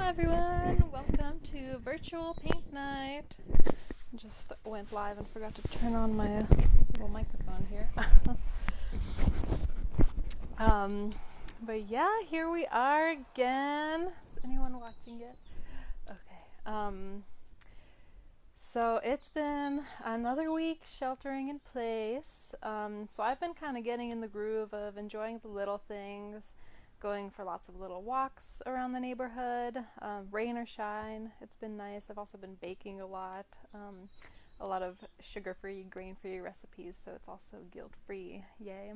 everyone, welcome to virtual paint night. Just went live and forgot to turn on my little microphone here. But yeah, here we are again. Is anyone watching yet? Okay. So it's been another week sheltering in place. So I've been kind of getting in the groove of enjoying the little things, going for lots of little walks around the neighborhood, rain or shine. It's been nice. I've also been baking a lot of sugar-free, grain-free recipes, so it's also guilt-free. Yay.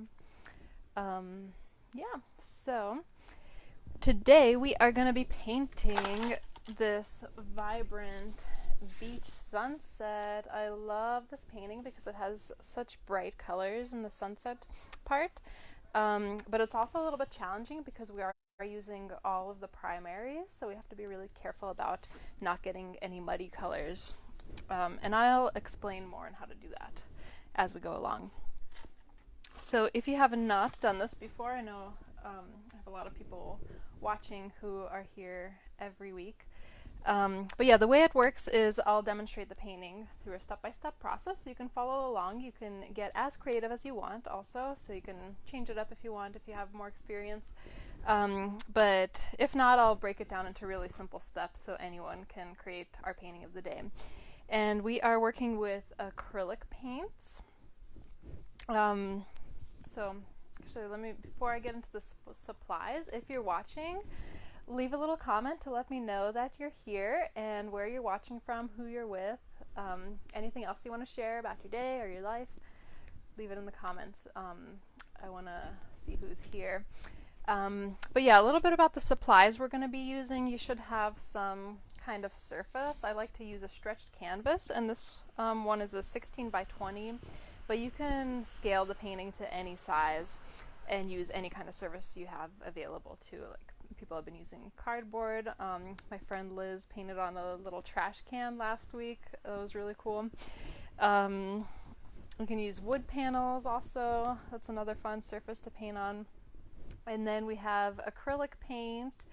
Yeah, so today we are going to be painting this vibrant beach sunset. I love this painting because it has such bright colors in the sunset part. But it's also a little bit challenging because we are using all of the primaries, so we have to be really careful about not getting any muddy colors. And I'll explain more on how to do that as we go along. So if you have not done this before, I know I have a lot of people watching who are here every week. But yeah, the way it works is I'll demonstrate the painting through a step-by-step process, so you can follow along. You can get as creative as you want also, so you can change it up if you want, if you have more experience. But if not, I'll break it down into really simple steps so anyone can create our painting of the day. And we are working with acrylic paints. So actually, before I get into the supplies, if you're watching, leave a little comment to let me know that you're here and where you're watching from, who you're with, anything else you want to share about your day or your life. Leave it in the comments. I want to see who's here. But yeah, a little bit about the supplies we're going to be using. You should have some kind of surface. I like to use a stretched canvas, and this one is a 16 by 20, but you can scale the painting to any size and use any kind of surface you have available too. Like, people have been using cardboard. My friend Liz painted on a little trash can last week. That was really cool. We can use wood panels also. That's another fun surface to paint on. And then we have acrylic paint.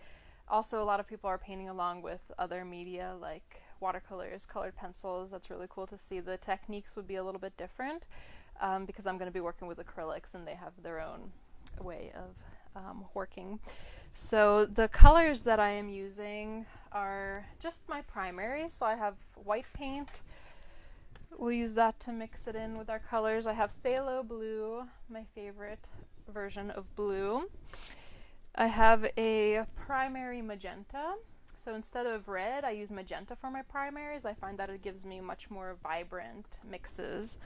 Also, a lot of people are painting along with other media like watercolors, colored pencils. That's really cool to see. The techniques would be a little bit different because I'm going to be working with acrylics and they have their own way of working. So the colors that I am using are just my primary. So I have white paint. We'll use that to mix it in with our colors. I have phthalo blue, my favorite version of blue. I have a primary magenta. So instead of red, I use magenta for my primaries. I find that it gives me much more vibrant mixes.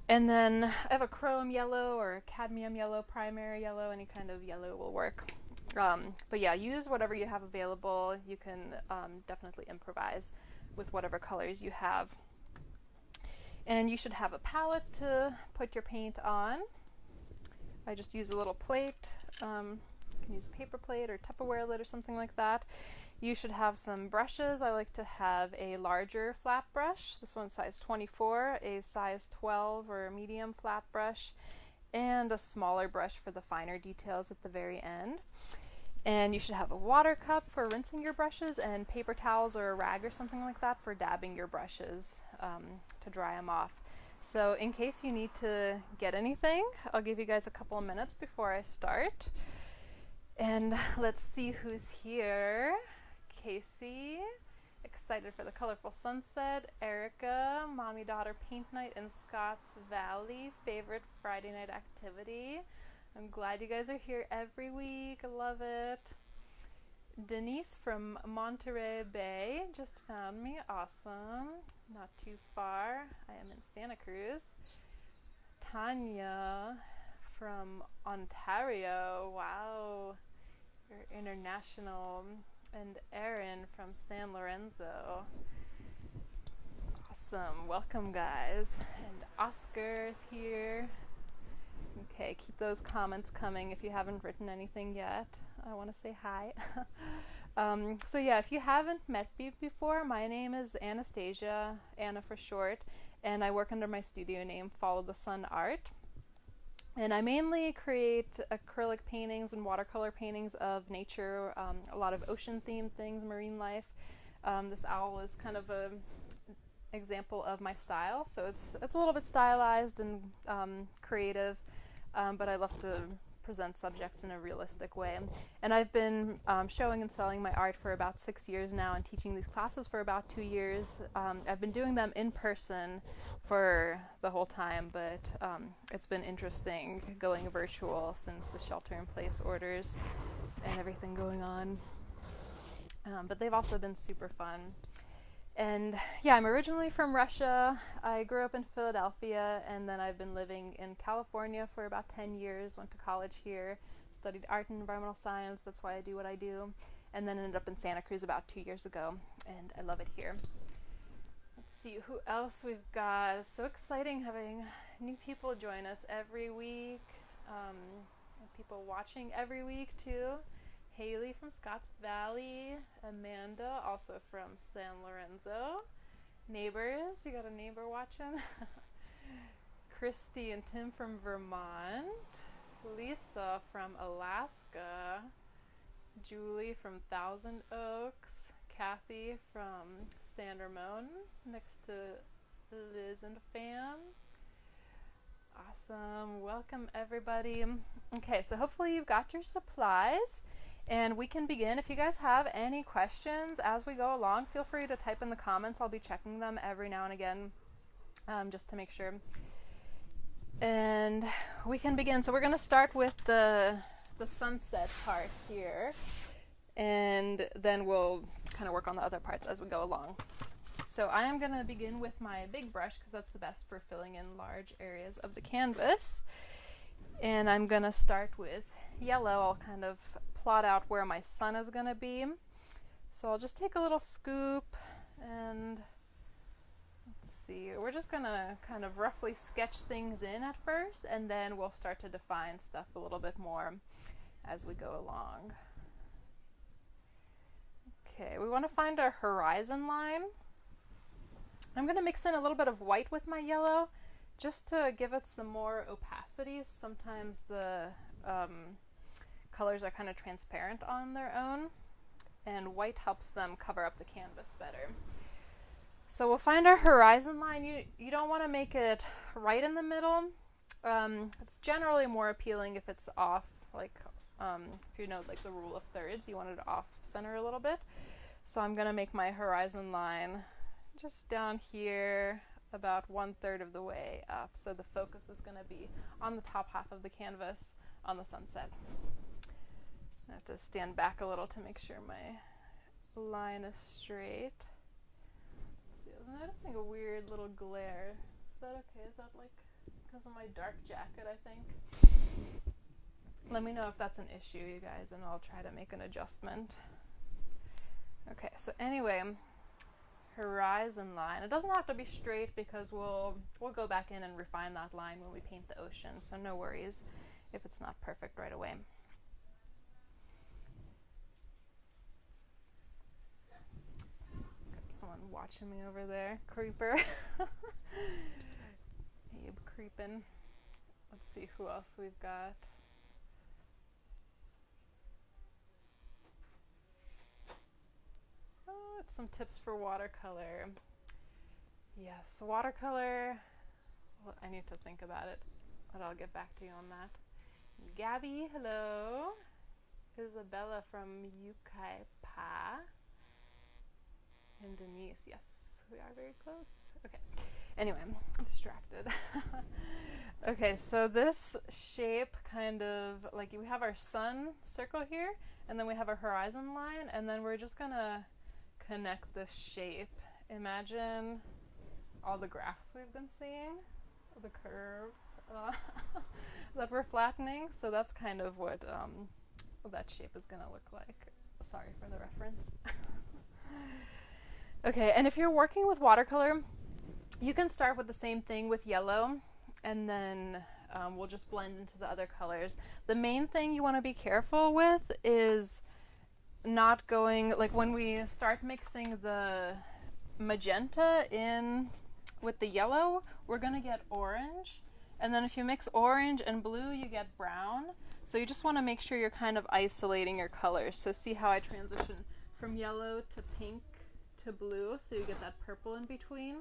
And then I have a chrome yellow or a cadmium yellow, primary yellow. Any kind of yellow will work. But yeah, use whatever you have available. You can definitely improvise with whatever colors you have. And you should have a palette to put your paint on. I just use a little plate. You can use a paper plate or Tupperware lid or something like that. You should have some brushes. I like to have a larger flat brush. This one's size 24, a size 12 or a medium flat brush, and a smaller brush for the finer details at the very end. And you should have a water cup for rinsing your brushes and paper towels or a rag or something like that for dabbing your brushes to dry them off. So in case you need to get anything, I'll give you guys a couple of minutes before I start. And let's see who's here. Casey, excited for the colorful sunset. Erica, mommy-daughter paint night in Scotts Valley, favorite Friday night activity. I'm glad you guys are here every week. I love it. Denise from Monterey Bay just found me. Awesome. Not too far. I am in Santa Cruz. Tanya from Ontario. Wow. You're international. And Erin from San Lorenzo. Awesome. Welcome, guys. And Oscar's here. Okay, keep those comments coming if you haven't written anything yet. I want to say hi. So yeah, if you haven't met me before, my name is Anastasia, Anna for short, and I work under my studio name, Follow the Sun Art. And I mainly create acrylic paintings and watercolor paintings of nature, a lot of ocean themed things, marine life. This owl is kind of a example of my style, so it's a little bit stylized and creative, but I love to present subjects in a realistic way. And I've been showing and selling my art for about 6 years now and teaching these classes for about 2 years. I've been doing them in person for the whole time, but it's been interesting going virtual since the shelter-in-place orders and everything going on. But they've also been super fun. And yeah, I'm originally from Russia. I grew up in Philadelphia, and then I've been living in California for about 10 years, went to college here, studied art and environmental science, that's why I do what I do, and then ended up in Santa Cruz about 2 years ago, and I love it here. Let's see who else we've got. It's so exciting having new people join us every week, people watching every week too. Haley from Scotts Valley, Amanda also from San Lorenzo, neighbors, you got a neighbor watching, Christy and Tim from Vermont, Lisa from Alaska, Julie from Thousand Oaks, Kathy from San Ramon, next to Liz and fam. Awesome, welcome everybody. Okay, so hopefully you've got your supplies. And we can begin. If you guys have any questions as we go along, feel free to type in the comments. I'll be checking them every now and again, just to make sure. And we can begin. So we're going to start with the sunset part here, and then we'll kind of work on the other parts as we go along. So I am going to begin with my big brush because that's the best for filling in large areas of the canvas. And I'm going to start with yellow. I'll kind of plot out where my sun is going to be. So I'll just take a little scoop and let's see, we're just going to kind of roughly sketch things in at first, and then we'll start to define stuff a little bit more as we go along. Okay, we want to find our horizon line. I'm going to mix in a little bit of white with my yellow just to give it some more opacity. Sometimes the colors are kind of transparent on their own, and white helps them cover up the canvas better. So we'll find our horizon line. You don't want to make it right in the middle. It's generally more appealing if it's off, like if you know like the rule of thirds, you want it off center a little bit. So I'm going to make my horizon line just down here about 1/3 of the way up. So the focus is going to be on the top half of the canvas on the sunset. I have to stand back a little to make sure my line is straight. Let's see, I was noticing a weird little glare. Is that okay? Is that like because of my dark jacket, I think? Let me know if that's an issue, you guys, and I'll try to make an adjustment. Okay, so anyway, horizon line. It doesn't have to be straight because we'll go back in and refine that line when we paint the ocean, so no worries if it's not perfect right away. Someone watching me over there. Creeper. Abe creeping. Let's see who else we've got. Oh, it's some tips for watercolor. Yes, watercolor. Well, I need to think about it, but I'll get back to you on that. Gabby, hello. Isabella from Yucaipa. And Denise, yes, we are very close. Okay, anyway, I'm distracted. Okay, so this shape kind of, like we have our sun circle here, and then we have our horizon line, and then we're just gonna connect this shape. Imagine all the graphs we've been seeing, the curve that we're flattening, so that's kind of what that shape is gonna look like. Sorry for the reference. Okay, and if you're working with watercolor, you can start with the same thing with yellow, and then we'll just blend into the other colors. The main thing you want to be careful with is not going, like when we start mixing the magenta in with the yellow, we're going to get orange, And then if you mix orange and blue, you get brown. So you just want to make sure you're kind of isolating your colors. So see how I transition from yellow to pink to blue, so you get that purple in between.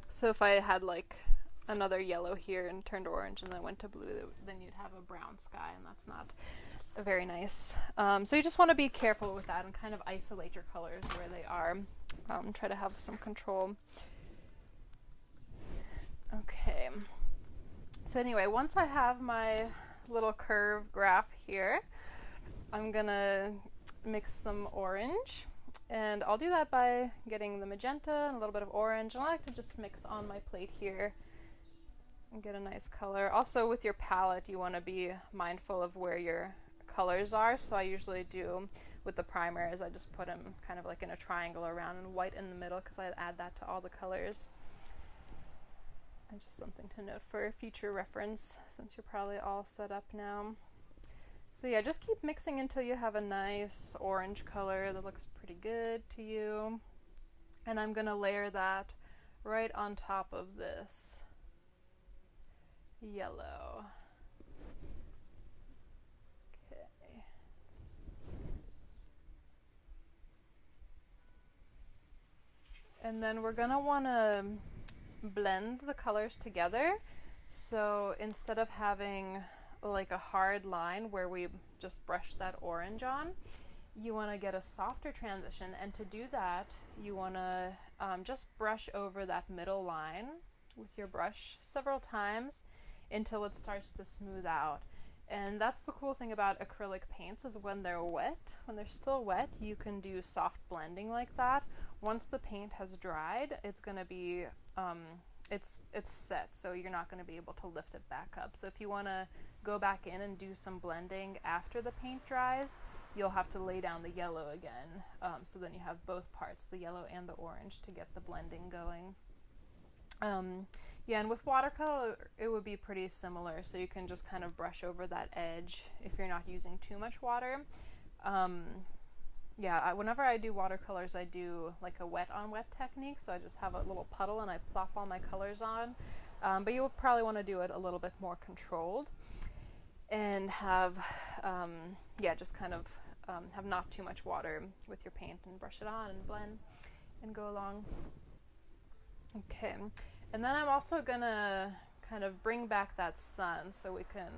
So if I had like another yellow here and turned orange and then went to blue, then you'd have a brown sky, and that's not very nice. So you just want to be careful with that and kind of isolate your colors where they are. Try to have some control. Okay. So anyway, once I have my little curve graph here, I'm gonna mix some orange. And I'll do that by getting the magenta and a little bit of orange. And I like to just mix on my plate here and get a nice color. Also, with your palette, you want to be mindful of where your colors are. So I usually do with the primer is I just put them kind of like in a triangle around and white in the middle, because I add that to all the colors. And just something to note for future reference, since you're probably all set up now. So yeah, just keep mixing until you have a nice orange color that looks pretty good to you. And I'm going to layer that right on top of this yellow. Okay. And then we're going to want to blend the colors together. So instead of having like a hard line where we just brush that orange on, you want to get a softer transition, and to do that you want to just brush over that middle line with your brush several times until it starts to smooth out. And that's the cool thing about acrylic paints, is when they're still wet, you can do soft blending like that. Once the paint has dried, it's going to be it's set, so you're not going to be able to lift it back up. So if you want to go back in and do some blending after the paint dries, you'll have to lay down the yellow again. So then you have both parts, the yellow and the orange, to get the blending going. Yeah, and with watercolor, it would be pretty similar. So you can just kind of brush over that edge if you're not using too much water. Yeah, whenever I do watercolors, I do like a wet on wet technique. So I just have a little puddle and I plop all my colors on. But you'll probably want to do it a little bit more controlled and have, yeah, just kind of have not too much water with your paint, and brush it on and blend and go along. Okay, and then I'm also gonna kind of bring back that sun, so we can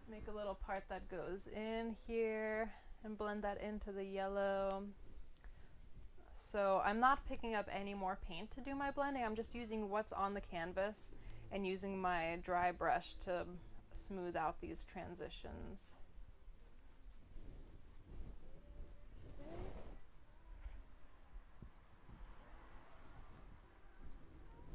make a little part that goes in here and blend that into the yellow. So I'm not picking up any more paint to do my blending. I'm just using what's on the canvas and using my dry brush to smooth out these transitions.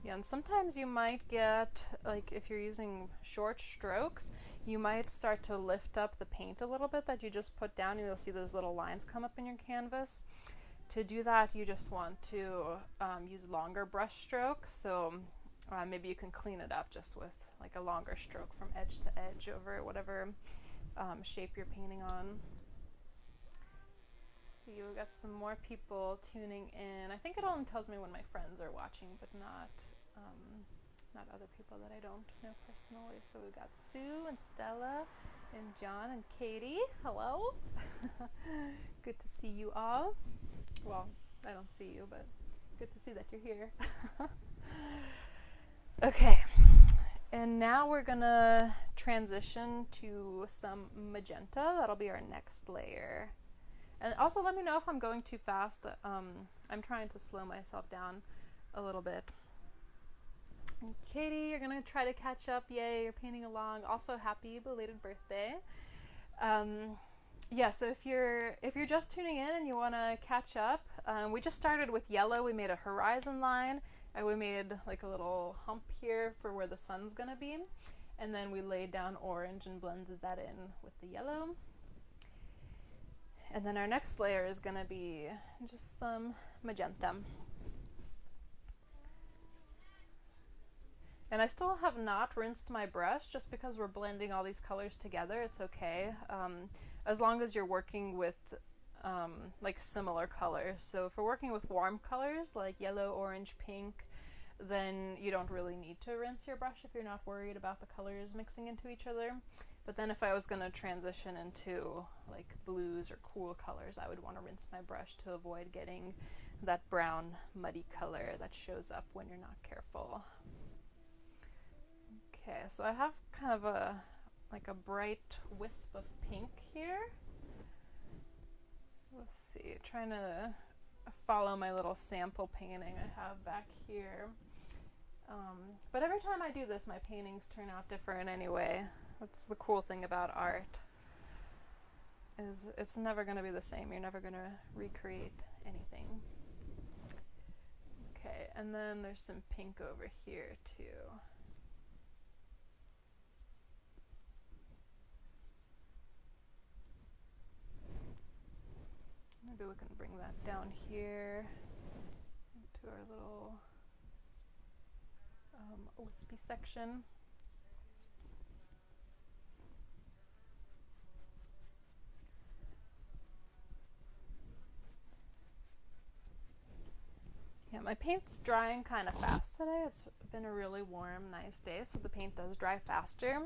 Yeah, and sometimes you might get, like if you're using short strokes, you might start to lift up the paint a little bit that you just put down, and you'll see those little lines come up in your canvas. To do that, you just want to use longer brush strokes. So maybe you can clean it up just with like a longer stroke from edge to edge over whatever shape you're painting on. Let's see, we've got some more people tuning in. I think it only tells me when my friends are watching, but not other people that I don't know personally. So we've got Sue and Stella and John and Katie. Hello. Good to see you all. Well, I don't see you, but good to see that you're here. Okay, and now we're gonna transition to some magenta. That'll be our next layer. And also let me know if I'm going too fast. I'm trying to slow myself down a little bit. And Katie, you're gonna try to catch up. Yay, you're painting along. Also, happy belated birthday. Yeah, so if you're just tuning in and you want to catch up, we just started with yellow. We made a horizon line, and we made like a little hump here for where the sun's gonna be, and then we laid down orange and blended that in with the yellow. And then our next layer is gonna be just some magenta. And I still have not rinsed my brush, just because we're blending all these colors together. It's okay, as long as you're working with like similar colors. So if we're working with warm colors like yellow, orange, pink, then you don't really need to rinse your brush if you're not worried about the colors mixing into each other. But then if I was going to transition into like blues or cool colors, I would want to rinse my brush to avoid getting that brown muddy color that shows up when you're not careful. Okay, so I have kind of a bright wisp of pink here. Let's see, trying to follow my little sample painting I have back here. But every time I do this, my paintings turn out different anyway. That's the cool thing about art, is it's never going to be the same. You're never going to recreate anything. Okay, and then there's some pink over here too. Maybe we can bring that down here into our little wispy section. Yeah, my paint's drying kind of fast today. It's been a really warm, nice day, so the paint does dry faster.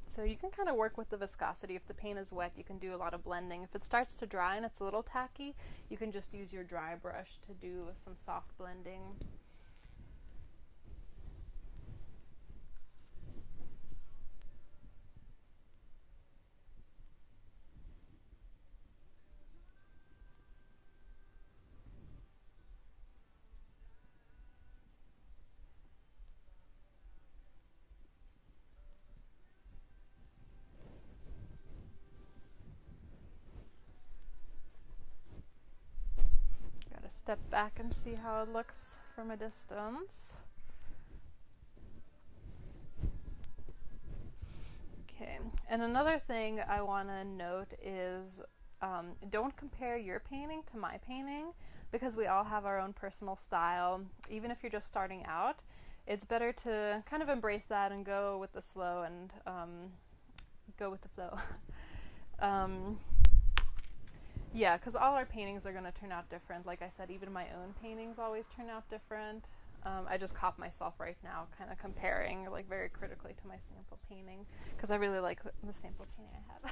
So you can kind of work with the viscosity. If the paint is wet, you can do a lot of blending. If it starts to dry and it's a little tacky, you can just use your dry brush to do some soft blending. Step back and see how it looks from a distance. Okay, and another thing I want to note is don't compare your painting to my painting, because we all have our own personal style. Even if you're just starting out, it's better to kind of embrace that and go with the slow and go with the flow. Yeah, because all our paintings are going to turn out different. Like I said, even my own paintings always turn out different. I just caught myself right now kind of comparing like very critically to my sample painting, because I really like the sample painting I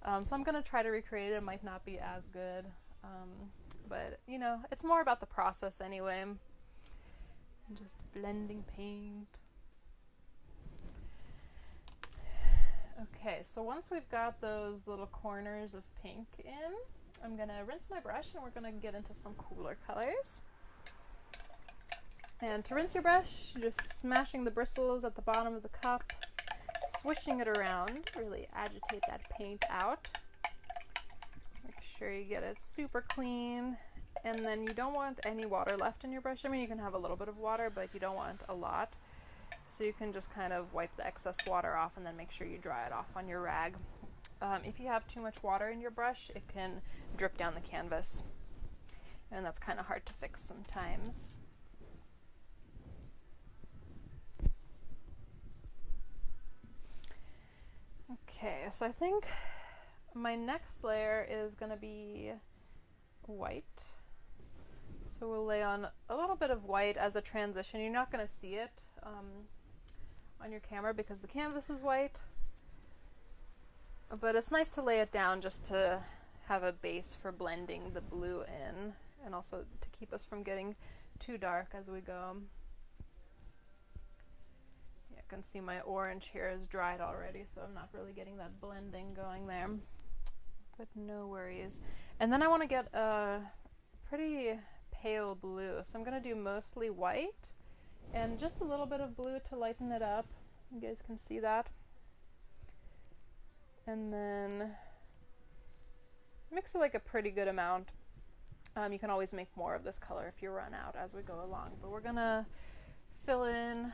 have. So I'm going to try to recreate it. It might not be as good, but you know, it's more about the process anyway. I'm just blending paint. Okay, so once we've got those little corners of pink in, I'm going to rinse my brush and we're going to get into some cooler colors. And to rinse your brush, you're just smashing the bristles at the bottom of the cup, swishing it around, really agitate that paint out. Make sure you get it super clean, and then you don't want any water left in your brush. I mean, you can have a little bit of water, but you don't want a lot. So you can just kind of wipe the excess water off and then make sure you dry it off on your rag. If you have too much water in your brush, it can drip down the canvas, and that's kind of hard to fix sometimes. Okay, so I think my next layer is going to be white. So we'll lay on a little bit of white as a transition. You're not going to see it on your camera because the canvas is white, but it's nice to lay it down just to have a base for blending the blue in, and also to keep us from getting too dark as we go. Yeah, I can see my orange here is dried already, so I'm not really getting that blending going there, but no worries. And then I want to get a pretty pale blue, so I'm going to do mostly white and just a little bit of blue to lighten it up. You guys can see that. And then mix it like a pretty good amount. You can always make more of this color if you run out as we go along, but we're gonna fill in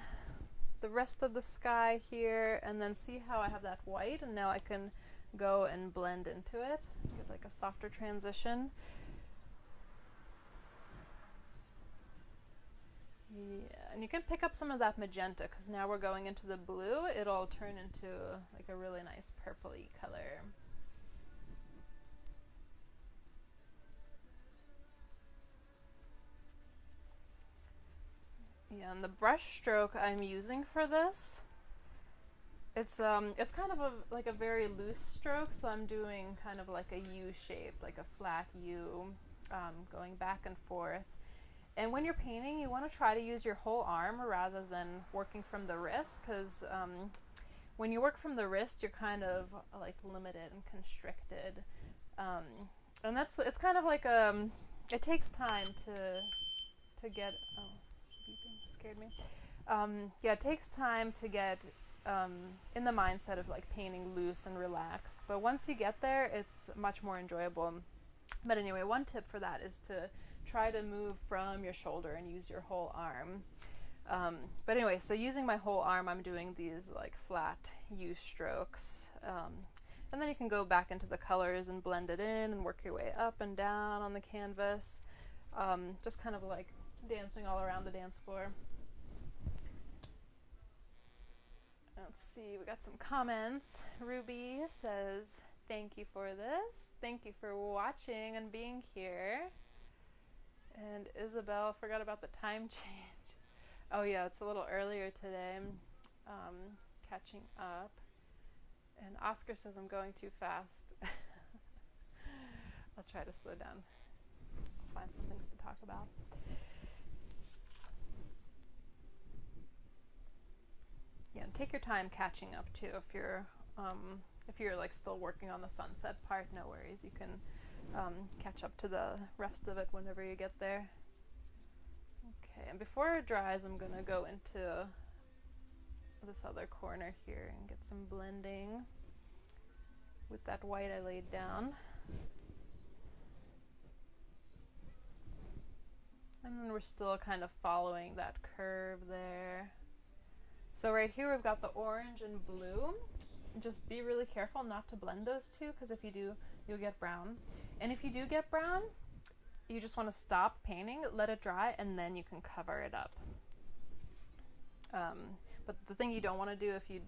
the rest of the sky here, and then see how I have that white, and now I can go and blend into it, get like a softer transition. Yeah, and you can pick up some of that magenta, because now we're going into the blue. It'll turn into like a really nice purpley color. Yeah, and the brush stroke I'm using for this, it's kind of like a very loose stroke, so I'm doing kind of like a U shape, like a flat U, going back and forth. And when you're painting, you want to try to use your whole arm rather than working from the wrist, because when you work from the wrist, you're kind of like limited and constricted, and it's kind of like it takes time to get. Oh, beeping scared me. Yeah, it takes time to get in the mindset of like painting loose and relaxed. But once you get there, it's much more enjoyable. But anyway, one tip for that is to try to move from your shoulder and use your whole arm. But anyway, so using my whole arm, I'm doing these like flat U strokes. And then you can go back into the colors and blend it in and work your way up and down on the canvas. Just kind of like dancing all around the dance floor. Let's see, we got some comments. Ruby says, thank you for this. Thank you for watching and being here. And Isabel forgot about the time change. Oh yeah, it's a little earlier today. I'm catching up. And Oscar says I'm going too fast. I'll try to slow down. I'll find some things to talk about. Yeah, and take your time catching up too. If you're like still working on the sunset part, no worries. You can catch up to the rest of it whenever you get there. Okay, and before it dries, I'm gonna go into this other corner here and get some blending with that white I laid down. And then we're still kind of following that curve there. So right here we've got the orange and blue. Just be really careful not to blend those two, because if you do, you'll get brown. And if you do get brown, you just want to stop painting, let it dry, and then you can cover it up. But the thing you don't want to do if your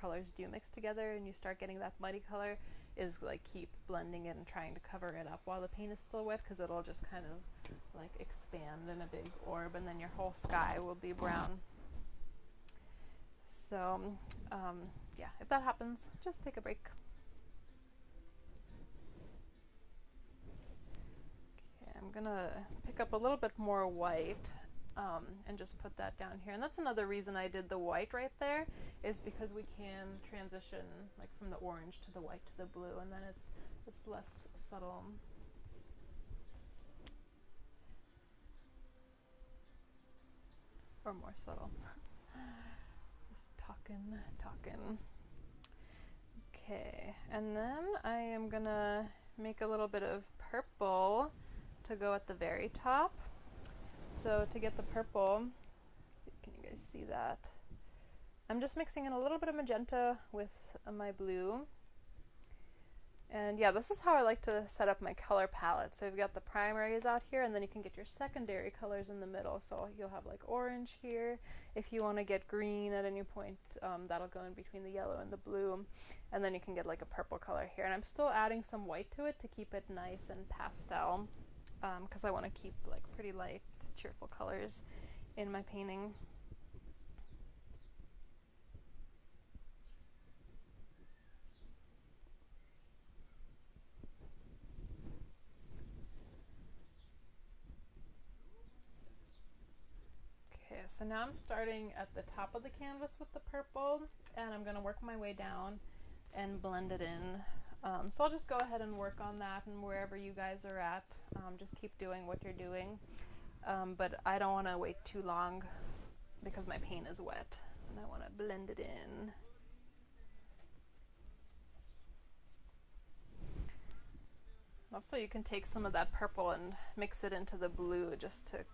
colors do mix together and you start getting that muddy color is like keep blending it and trying to cover it up while the paint is still wet, because it'll just kind of like expand in a big orb and then your whole sky will be brown. So yeah, if that happens, just take a break. Okay, I'm gonna pick up a little bit more white and just put that down here. And that's another reason I did the white right there, is because we can transition like from the orange to the white to the blue, and then it's less subtle. Or more subtle. Just talking. Okay, and then I am gonna make a little bit of purple to go at the very top. So to get the purple, can you guys see that? I'm just mixing in a little bit of magenta with my blue. And yeah, this is how I like to set up my color palette. So you've got the primaries out here, and then you can get your secondary colors in the middle. So you'll have like orange here. If you want to get green at any point, that'll go in between the yellow and the blue. And then you can get like a purple color here. And I'm still adding some white to it to keep it nice and pastel, because I want to keep like pretty light, cheerful colors in my painting. Okay, so now I'm starting at the top of the canvas with the purple, and I'm going to work my way down and blend it in. So I'll just go ahead and work on that, and wherever you guys are at, just keep doing what you're doing. But I don't want to wait too long because my paint is wet, and I want to blend it in. Also, you can take some of that purple and mix it into the blue just to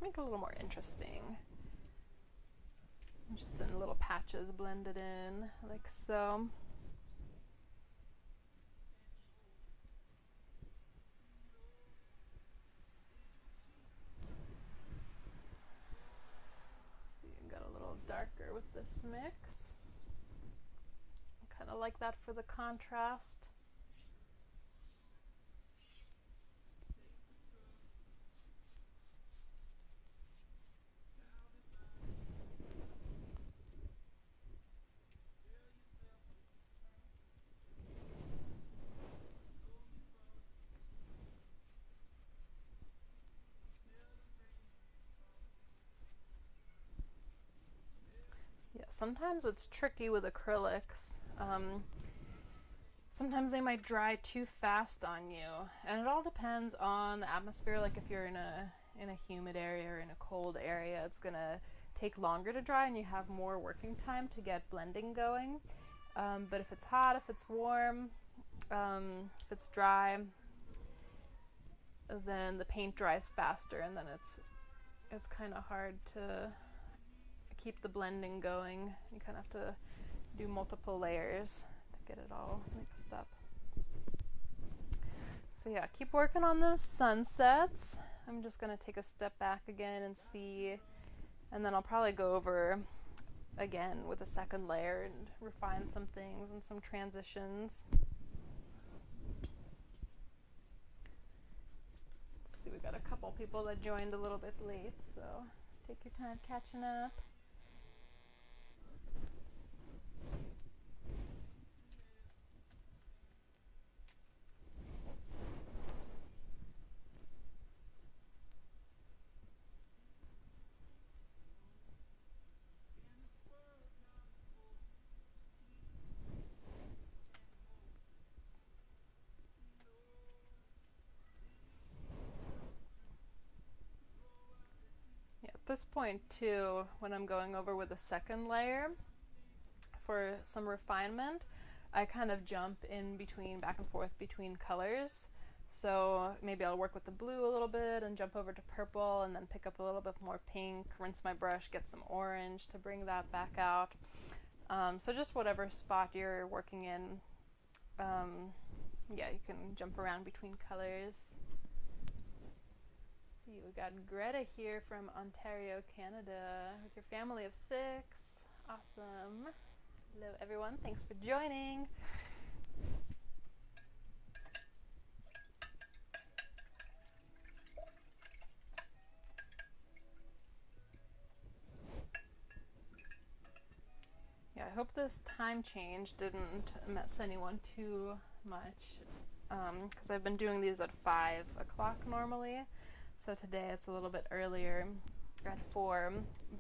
make it a little more interesting. Just in little patches, blend it in like so. See, I got a little darker with this mix. I kind of like that for the contrast. sometimes it's tricky with acrylics. Sometimes they might dry too fast on you, and it all depends on the atmosphere. Like if you're in a humid area or in a cold area, it's gonna take longer to dry and you have more working time to get blending going. But if it's hot, if it's warm, if it's dry, then the paint dries faster, and then it's kind of hard to keep the blending going. You kind of have to do multiple layers to get it all mixed up. So yeah, keep working on those sunsets. I'm just gonna take a step back again and see, and then I'll probably go over again with a second layer and refine some things and some transitions. Let's see, we got a couple people that joined a little bit late, so take your time catching up. At this point too, when I'm going over with a second layer for some refinement, I kind of jump in between, back and forth between colors. So maybe I'll work with the blue a little bit and jump over to purple and then pick up a little bit more pink, rinse my brush, get some orange to bring that back out. So just whatever spot you're working in, yeah, you can jump around between colors. See, we got Greta here from Ontario, Canada, with your family of 6. Awesome. Hello, everyone. Thanks for joining. Yeah, I hope this time change didn't mess anyone too much, because I've been doing these at 5 o'clock normally. So today it's a little bit earlier at 4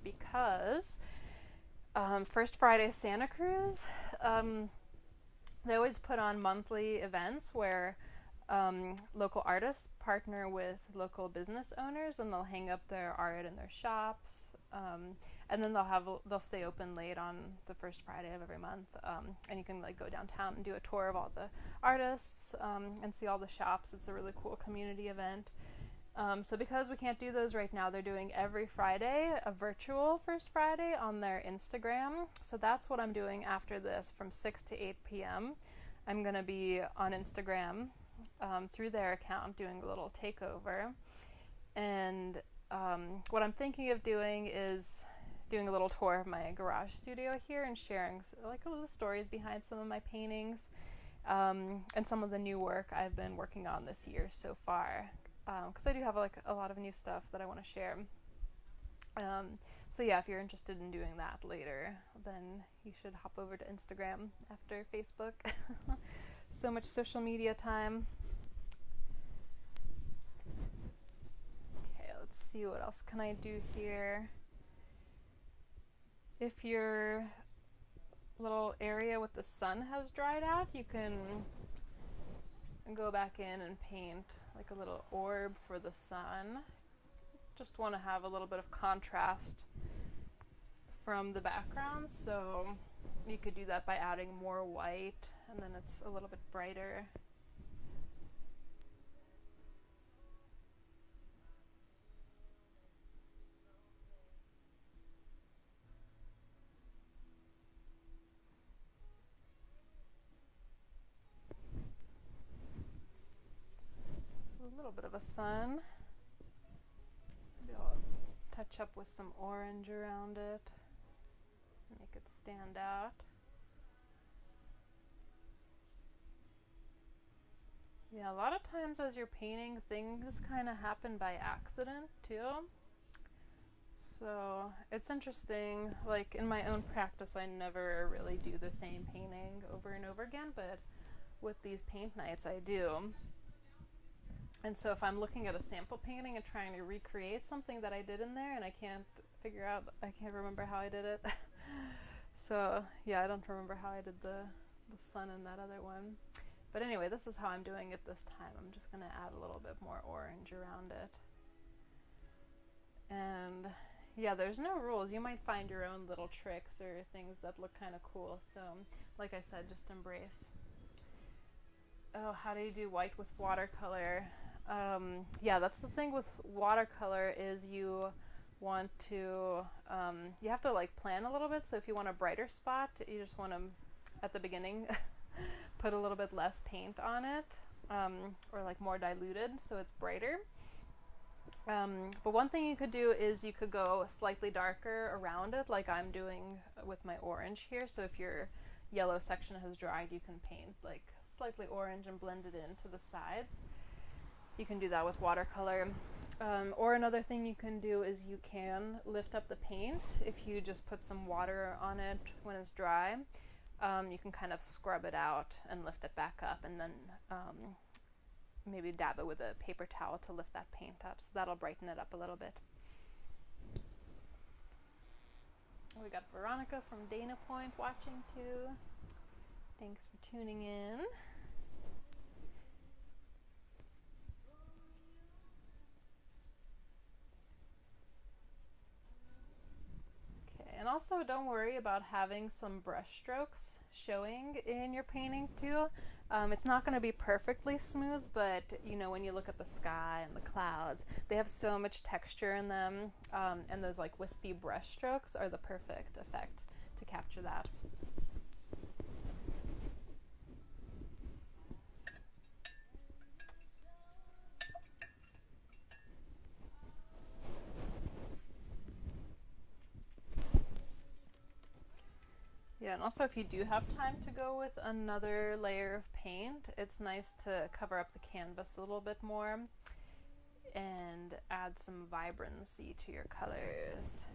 because First Friday Santa Cruz, they always put on monthly events where local artists partner with local business owners, and they'll hang up their art in their shops, and then they'll stay open late on the first Friday of every month, and you can like go downtown and do a tour of all the artists and see all the shops. It's a really cool community event. So because we can't do those right now, they're doing every Friday a virtual First Friday on their Instagram. So that's what I'm doing after this from 6 to 8 p.m. I'm going to be on Instagram through their account doing a little takeover. And what I'm thinking of doing is doing a little tour of my garage studio here and sharing like a little stories behind some of my paintings and some of the new work I've been working on this year so far. Because I do have like a lot of new stuff that I want to share. So yeah, if you're interested in doing that later, then you should hop over to Instagram after Facebook. So much social media time. Okay, let's see, what else can I do here? If your little area with the sun has dried out, you can go back in and paint like a little orb for the sun. Just want to have a little bit of contrast from the background, so you could do that by adding more white, and then it's a little bit brighter. A little bit of a sun. Maybe I'll touch up with some orange around it, make it stand out. Yeah, a lot of times as you're painting, things kind of happen by accident too. So it's interesting, like in my own practice I never really do the same painting over and over again, but with these paint nights I do. And so if I'm looking at a sample painting and trying to recreate something that I did in there and I can't remember how I did it, So yeah, I don't remember how I did the sun in that other one. But anyway, this is how I'm doing it this time. I'm just gonna add a little bit more orange around it. And yeah, there's no rules. You might find your own little tricks or things that look kind of cool. So like I said, just embrace. Oh, how do you do white with watercolor? Yeah, that's the thing with watercolor is you want to, you have to like plan a little bit. So if you want a brighter spot, you just want to, at the beginning, put a little bit less paint on it, or like more diluted so it's brighter. But one thing you could do is you could go slightly darker around it, like I'm doing with my orange here. So if your yellow section has dried, you can paint like slightly orange and blend it into the sides. You can do that with watercolor. Or another thing you can do is you can lift up the paint. If you just put some water on it when it's dry, you can kind of scrub it out and lift it back up, and then maybe dab it with a paper towel to lift that paint up. So that'll brighten it up a little bit. We got Veronica from Dana Point watching too. Thanks for tuning in. And also don't worry about having some brush strokes showing in your painting too. It's not going to be perfectly smooth, but you know, when you look at the sky and the clouds, they have so much texture in them, and those like wispy brush strokes are the perfect effect to capture that. Yeah, and also if you do have time to go with another layer of paint, it's nice to cover up the canvas a little bit more and add some vibrancy to your colors.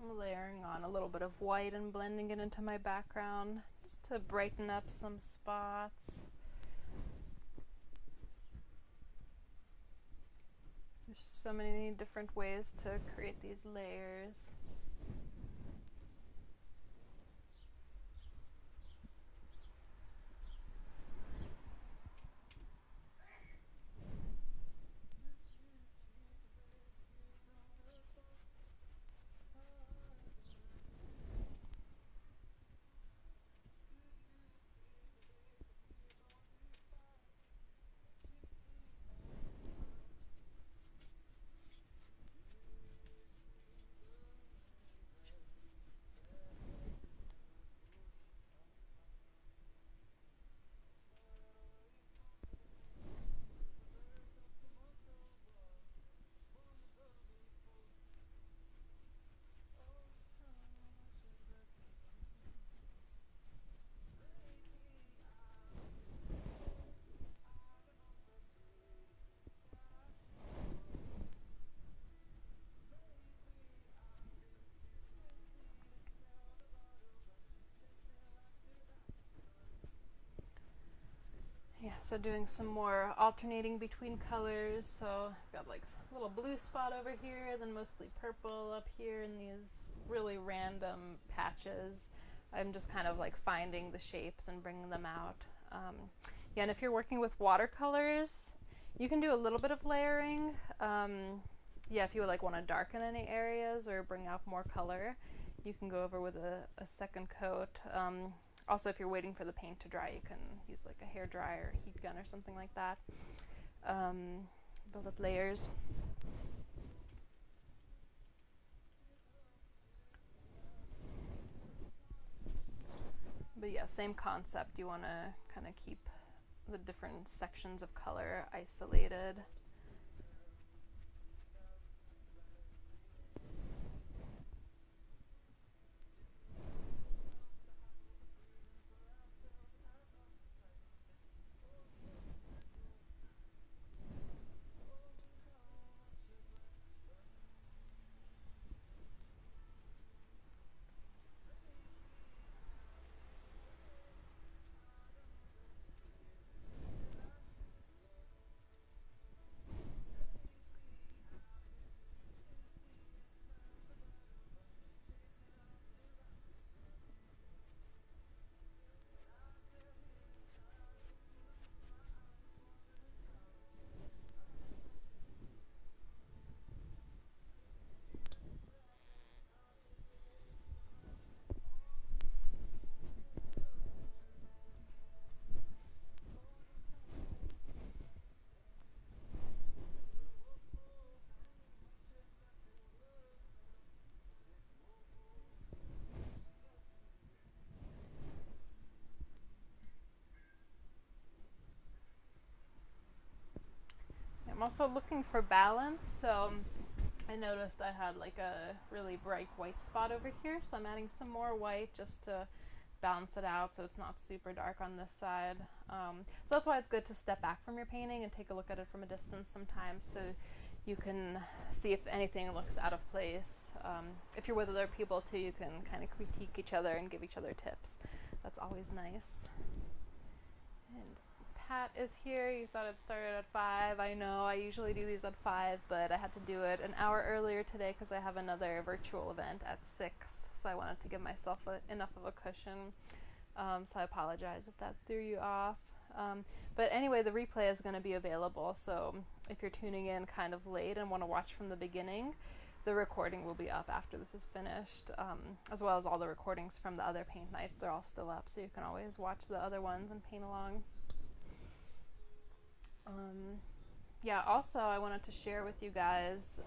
I'm layering on a little bit of white and blending it into my background just to brighten up some spots. There's so many different ways to create these layers. So doing some more alternating between colors. So I've got like a little blue spot over here, then mostly purple up here in these really random patches. I'm just kind of like finding the shapes and bringing them out. Yeah, and if you're working with watercolors, you can do a little bit of layering. Yeah, if you would like want to darken any areas or bring out more color, you can go over with a second coat. Also, if you're waiting for the paint to dry, you can use like a hair dryer, heat gun, or something like that. Build up layers. But yeah, same concept. You want to kind of keep the different sections of color isolated. I'm also looking for balance, so I noticed I had like a really bright white spot over here, so I'm adding some more white just to balance it out so it's not super dark on this side. So that's why it's good to step back from your painting and take a look at it from a distance sometimes, so you can see if anything looks out of place. If you're with other people too, you can kind of critique each other and give each other tips. That's always nice. And Pat is here. You thought it started at 5. I know I usually do these at 5, but I had to do it an hour earlier today because I have another virtual event at 6, so I wanted to give myself enough of a cushion. So I apologize if that threw you off. But anyway, the replay is going to be available, so if you're tuning in kind of late and want to watch from the beginning, the recording will be up after this is finished, as well as all the recordings from the other paint nights. They're all still up, so you can always watch the other ones and paint along. Yeah, also I wanted to share with you guys,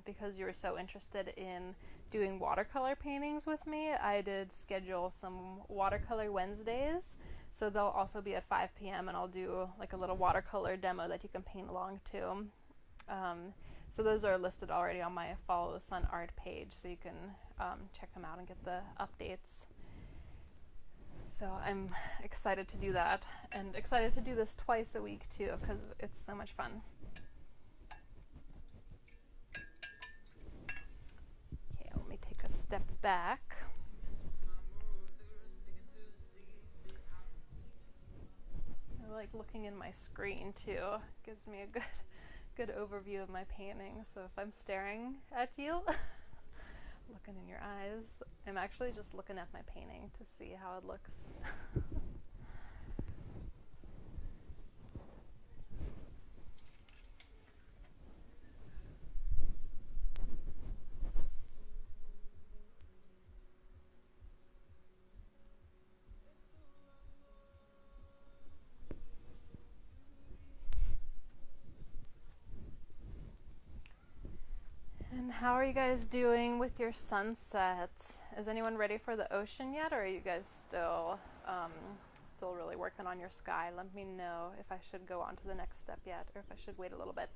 because you were so interested in doing watercolor paintings with me, I did schedule some watercolor Wednesdays, so they'll also be at 5 p.m. and I'll do like a little watercolor demo that you can paint along to. So those are listed already on my Follow the Sun Art page, so you can check them out and get the updates. So I'm excited to do that, and excited to do this twice a week too, because it's so much fun. Okay, let me take a step back. I like looking in my screen too. Gives me a good overview of my painting. So if I'm staring at you, looking in your eyes, I'm actually just looking at my painting to see how it looks. And how are you guys doing with your sunset? Is anyone ready for the ocean yet, or are you guys still really working on your sky? Let me know if I should go on to the next step yet, or if I should wait a little bit.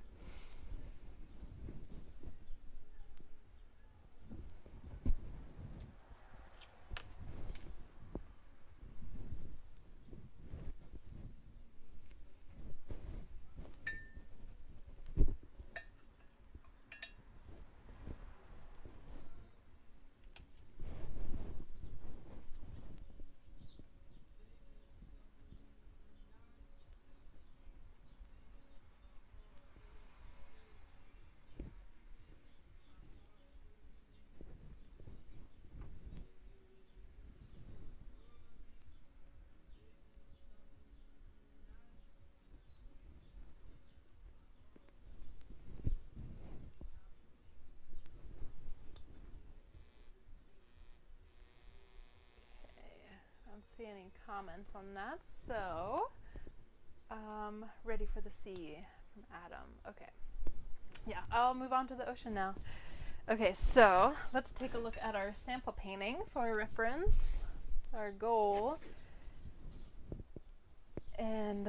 see any comments on that. So, ready for the sea from Adam. Okay. Yeah, I'll move on to the ocean now. Okay, so let's take a look at our sample painting for reference, our goal. And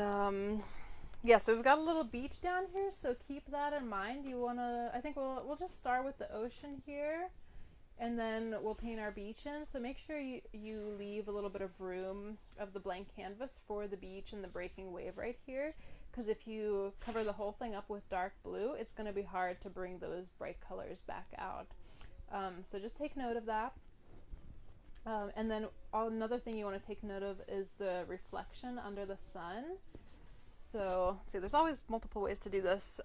yeah, so we've got a little beach down here, so keep that in mind. I think we'll just start with the ocean here, and then we'll paint our beach in. So make sure you leave a little bit of room of the blank canvas for the beach and the breaking wave right here, because if you cover the whole thing up with dark blue, it's going to be hard to bring those bright colors back out. So just take note of that. And then another thing you want to take note of is the reflection under the sun. So, see, there's always multiple ways to do this,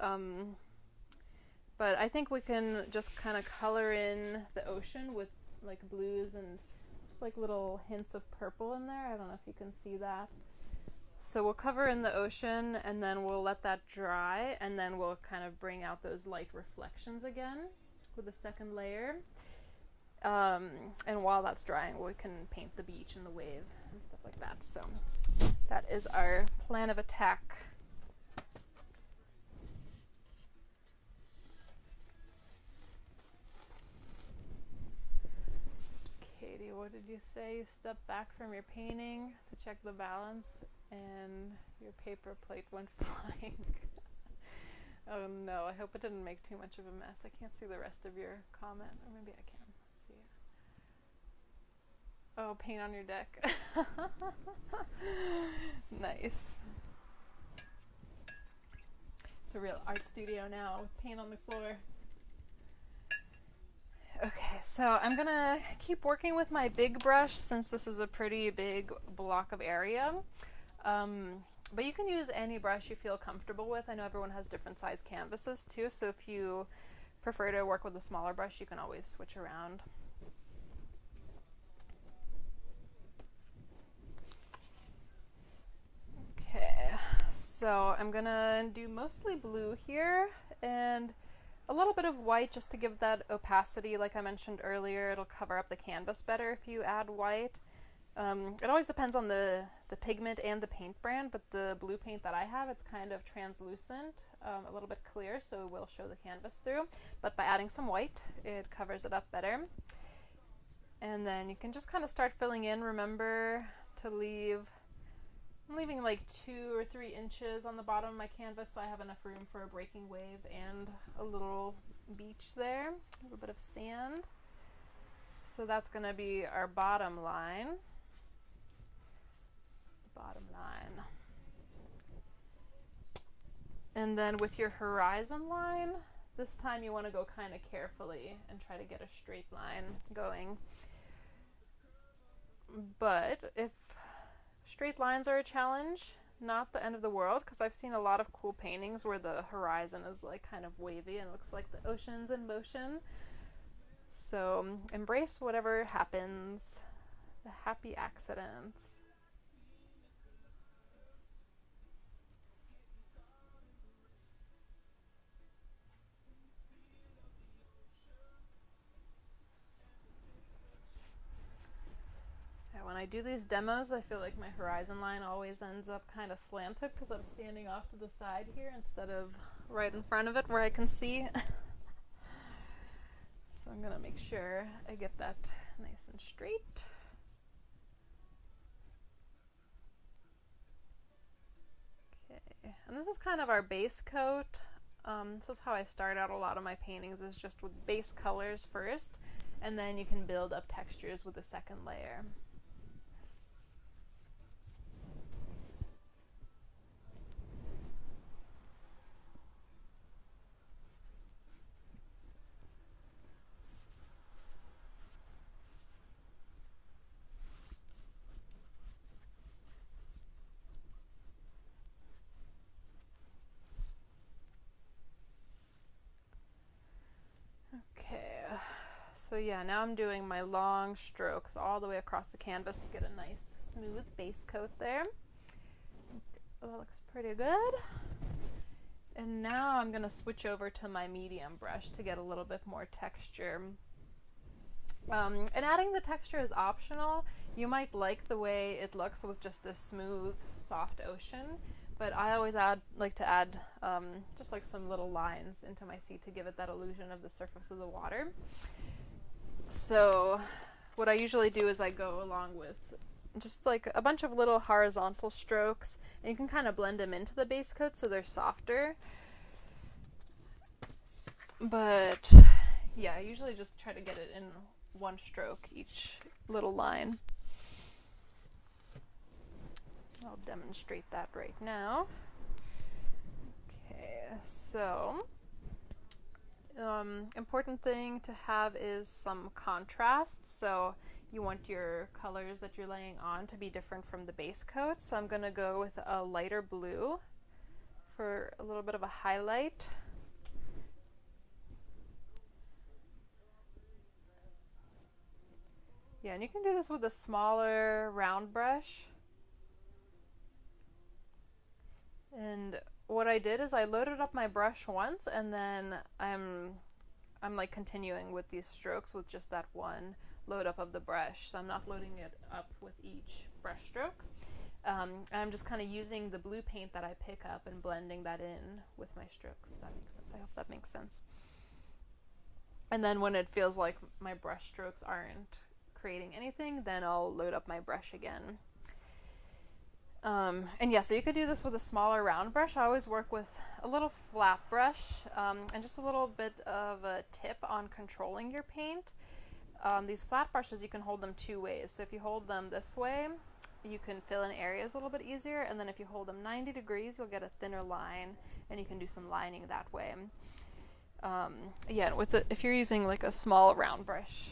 but I think we can just kind of color in the ocean with like blues and just like little hints of purple in there. I don't know if you can see that. So we'll cover in the ocean, and then we'll let that dry, and then we'll kind of bring out those light reflections again with the second layer. And while that's drying, we can paint the beach and the wave and stuff like that. So that is our plan of attack. Katie, what did you say? You stepped back from your painting to check the balance and your paper plate went flying. Oh no, I hope it didn't make too much of a mess. I can't see the rest of your comment, or maybe I can. Let's see. Oh, paint on your deck. Nice. It's a real art studio now with paint on the floor. Okay, so I'm gonna keep working with my big brush since this is a pretty big block of area. But you can use any brush you feel comfortable with. I know everyone has different size canvases too, so if you prefer to work with a smaller brush, you can always switch around. Okay, so I'm gonna do mostly blue here and a little bit of white just to give that opacity. Like I mentioned earlier, it'll cover up the canvas better if you add white. It always depends on the pigment and the paint brand, but the blue paint that I have, it's kind of translucent, a little bit clear, so it will show the canvas through. But by adding some white, it covers it up better. And then you can just kind of start filling in. Remember to I'm leaving like 2 or 3 inches on the bottom of my canvas, so I have enough room for a breaking wave and a little beach there, a little bit of sand. So that's going to be our bottom line. Bottom line. And then with your horizon line, this time you want to go kind of carefully and try to get a straight line going. But if straight lines are a challenge, not the end of the world, because I've seen a lot of cool paintings where the horizon is like kind of wavy and looks like the ocean's in motion. So embrace whatever happens, the happy accidents. When I do these demos, I feel like my horizon line always ends up kind of slanted because I'm standing off to the side here instead of right in front of it where I can see. So I'm going to make sure I get that nice and straight. Okay, and this is kind of our base coat. This is how I start out a lot of my paintings, is just with base colors first, and then you can build up textures with the second layer. So yeah, now I'm doing my long strokes all the way across the canvas to get a nice smooth base coat there. That looks pretty good. And now I'm going to switch over to my medium brush to get a little bit more texture. And adding the texture is optional. You might like the way it looks with just a smooth, soft ocean, but I always like to add just like some little lines into my sea to give it that illusion of the surface of the water. So what I usually do is I go along with just like a bunch of little horizontal strokes, and you can kind of blend them into the base coat so they're softer. But yeah, I usually just try to get it in one stroke each little line. I'll demonstrate that right now. Okay, so important thing to have is some contrast. So you want your colors that you're laying on to be different from the base coat. So I'm going to go with a lighter blue for a little bit of a highlight. Yeah, and you can do this with a smaller round brush. And what I did is I loaded up my brush once, and then I'm like continuing with these strokes with just that one load up of the brush. So I'm not loading it up with each brush stroke. And I'm just kind of using the blue paint that I pick up and blending that in with my strokes, if that makes sense. I hope that makes sense. And then when it feels like my brush strokes aren't creating anything, then I'll load up my brush again. And yeah, so you could do this with a smaller round brush. I always work with a little flat brush and just a little bit of a tip on controlling your paint. These flat brushes, you can hold them two ways. So if you hold them this way, you can fill in areas a little bit easier, and then if you hold them 90 degrees, you'll get a thinner line, and you can do some lining that way. Yeah, if you're using like a small round brush,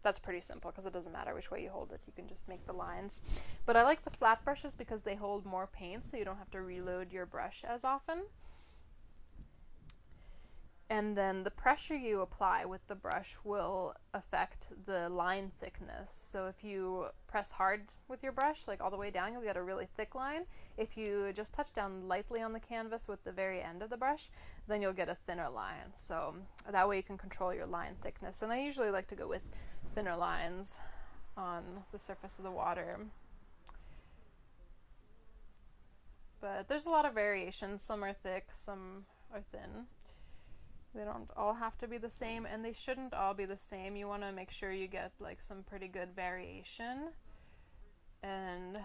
that's pretty simple because it doesn't matter which way you hold it. You can just make the lines. But I like the flat brushes because they hold more paint, so you don't have to reload your brush as often. And then the pressure you apply with the brush will affect the line thickness. So if you press hard with your brush, like all the way down, you'll get a really thick line. If you just touch down lightly on the canvas with the very end of the brush, then you'll get a thinner line. So that way you can control your line thickness. And I usually like to go with thinner lines on the surface of the water. But there's a lot of variations. Some are thick, some are thin. They don't all have to be the same, and they shouldn't all be the same. You want to make sure you get like some pretty good variation. And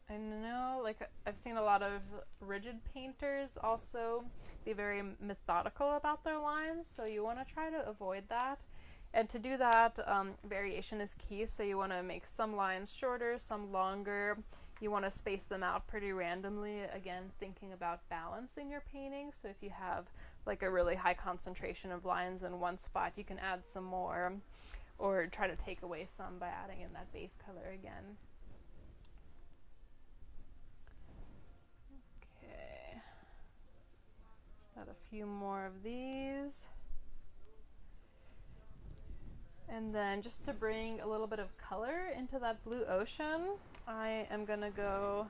I know, like, I've seen a lot of rigid painters also be very methodical about their lines, so you want to try to avoid that. And to do that, variation is key. So you want to make some lines shorter, some longer. You want to space them out pretty randomly, again, thinking about balance in your painting. So if you have like a really high concentration of lines in one spot, you can add some more, or try to take away some by adding in that base color again. Okay, add a few more of these. And then just to bring a little bit of color into that blue ocean, I am going to go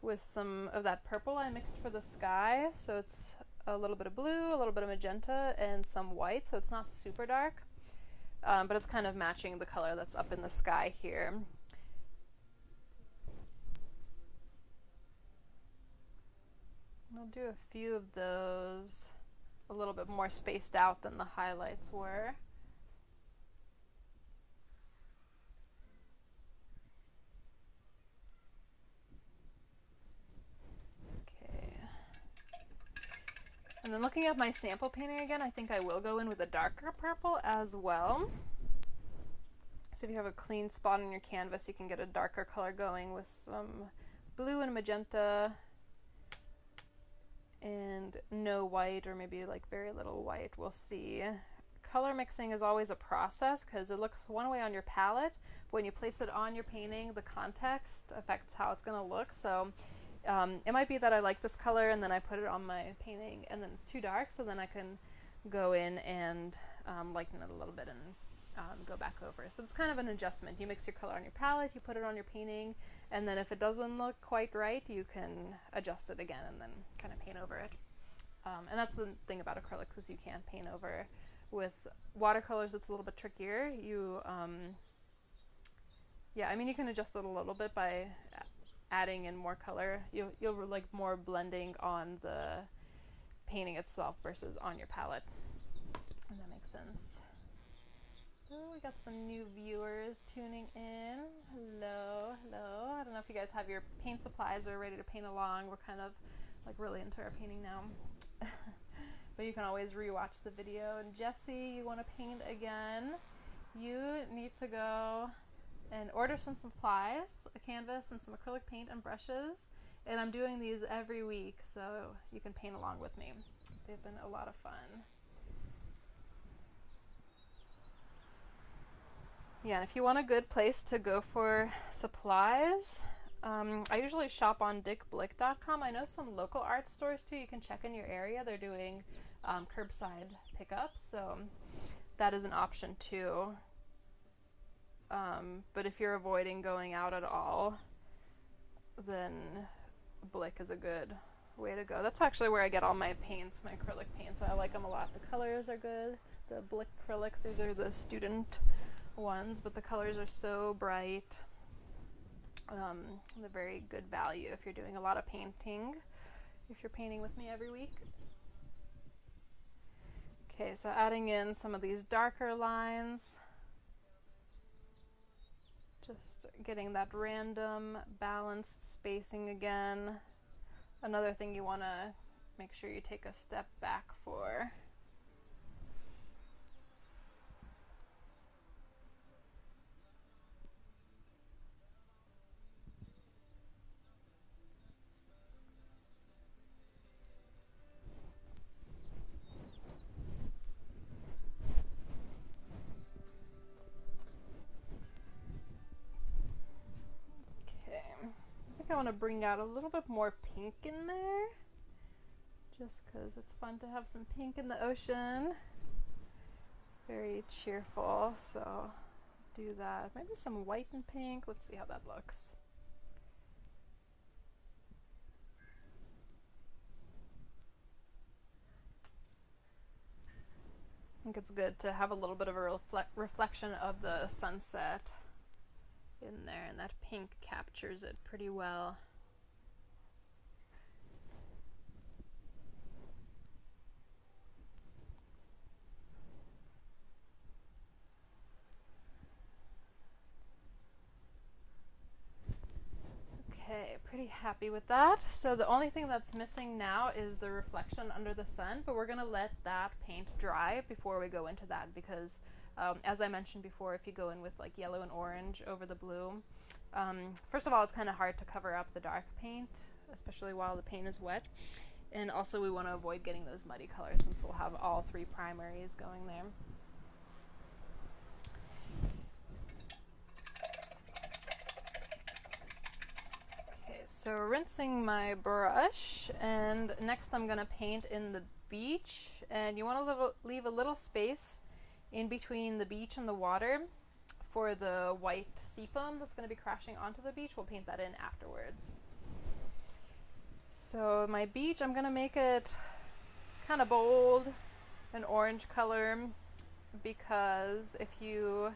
with some of that purple I mixed for the sky. So it's a little bit of blue, a little bit of magenta, and some white. So it's not super dark, but it's kind of matching the color that's up in the sky here. I'll do a few of those a little bit more spaced out than the highlights were. And then looking at my sample painting again, I think I will go in with a darker purple as well. So if you have a clean spot on your canvas, you can get a darker color going with some blue and magenta and no white, or maybe like very little white. We'll see. Color mixing is always a process because it looks one way on your palette. When you place it on your painting, the context affects how it's going to look. So it might be that I like this color and then I put it on my painting and then it's too dark, so then I can go in and lighten it a little bit and go back over. So it's kind of an adjustment. You mix your color on your palette, you put it on your painting, and then if it doesn't look quite right, you can adjust it again and then kind of paint over it. And that's the thing about acrylics, is you can't paint over. With watercolors, it's a little bit trickier. Yeah, I mean, you can adjust it a little bit by adding in more color. You'll like more blending on the painting itself versus on your palette. If that makes sense. Oh, we got some new viewers tuning in. Hello, hello. I don't know if you guys have your paint supplies or ready to paint along. We're kind of like really into our painting now. But you can always rewatch the video. And Jesse, you want to paint again? You need to go and order some supplies, a canvas and some acrylic paint and brushes. And I'm doing these every week, so you can paint along with me. They've been a lot of fun. Yeah, and if you want a good place to go for supplies, I usually shop on dickblick.com. I know some local art stores too. You can check in your area. They're doing curbside pickups, so that is an option too. But if you're avoiding going out at all, then Blick is a good way to go. That's actually where I get all my paints, my acrylic paints. I like them a lot. The colors are good. The Blick acrylics, these are the student ones, but the colors are so bright. They're very good value if you're doing a lot of painting, if you're painting with me every week. Okay, so adding in some of these darker lines, just getting that random balanced spacing again. Another thing you want to make sure you take a step back for. I want to bring out a little bit more pink in there, just because it's fun to have some pink in the ocean. It's very cheerful, so do that. Maybe some white and pink. Let's see how that looks. I think it's good to have a little bit of a reflection of the sunset in there, and that pink captures it pretty well. Okay, pretty happy with that. So the only thing that's missing now is the reflection under the sun, but we're gonna let that paint dry before we go into that, because as I mentioned before, if you go in with like yellow and orange over the blue, first of all, it's kind of hard to cover up the dark paint, especially while the paint is wet. And also we want to avoid getting those muddy colors since we'll have all three primaries going there. Okay, so rinsing my brush, and next I'm going to paint in the beach, and you want to leave a little space in between the beach and the water for the white seafoam that's going to be crashing onto the beach. We'll paint that in afterwards. So my beach, I'm going to make it kind of bold, an orange color, because if you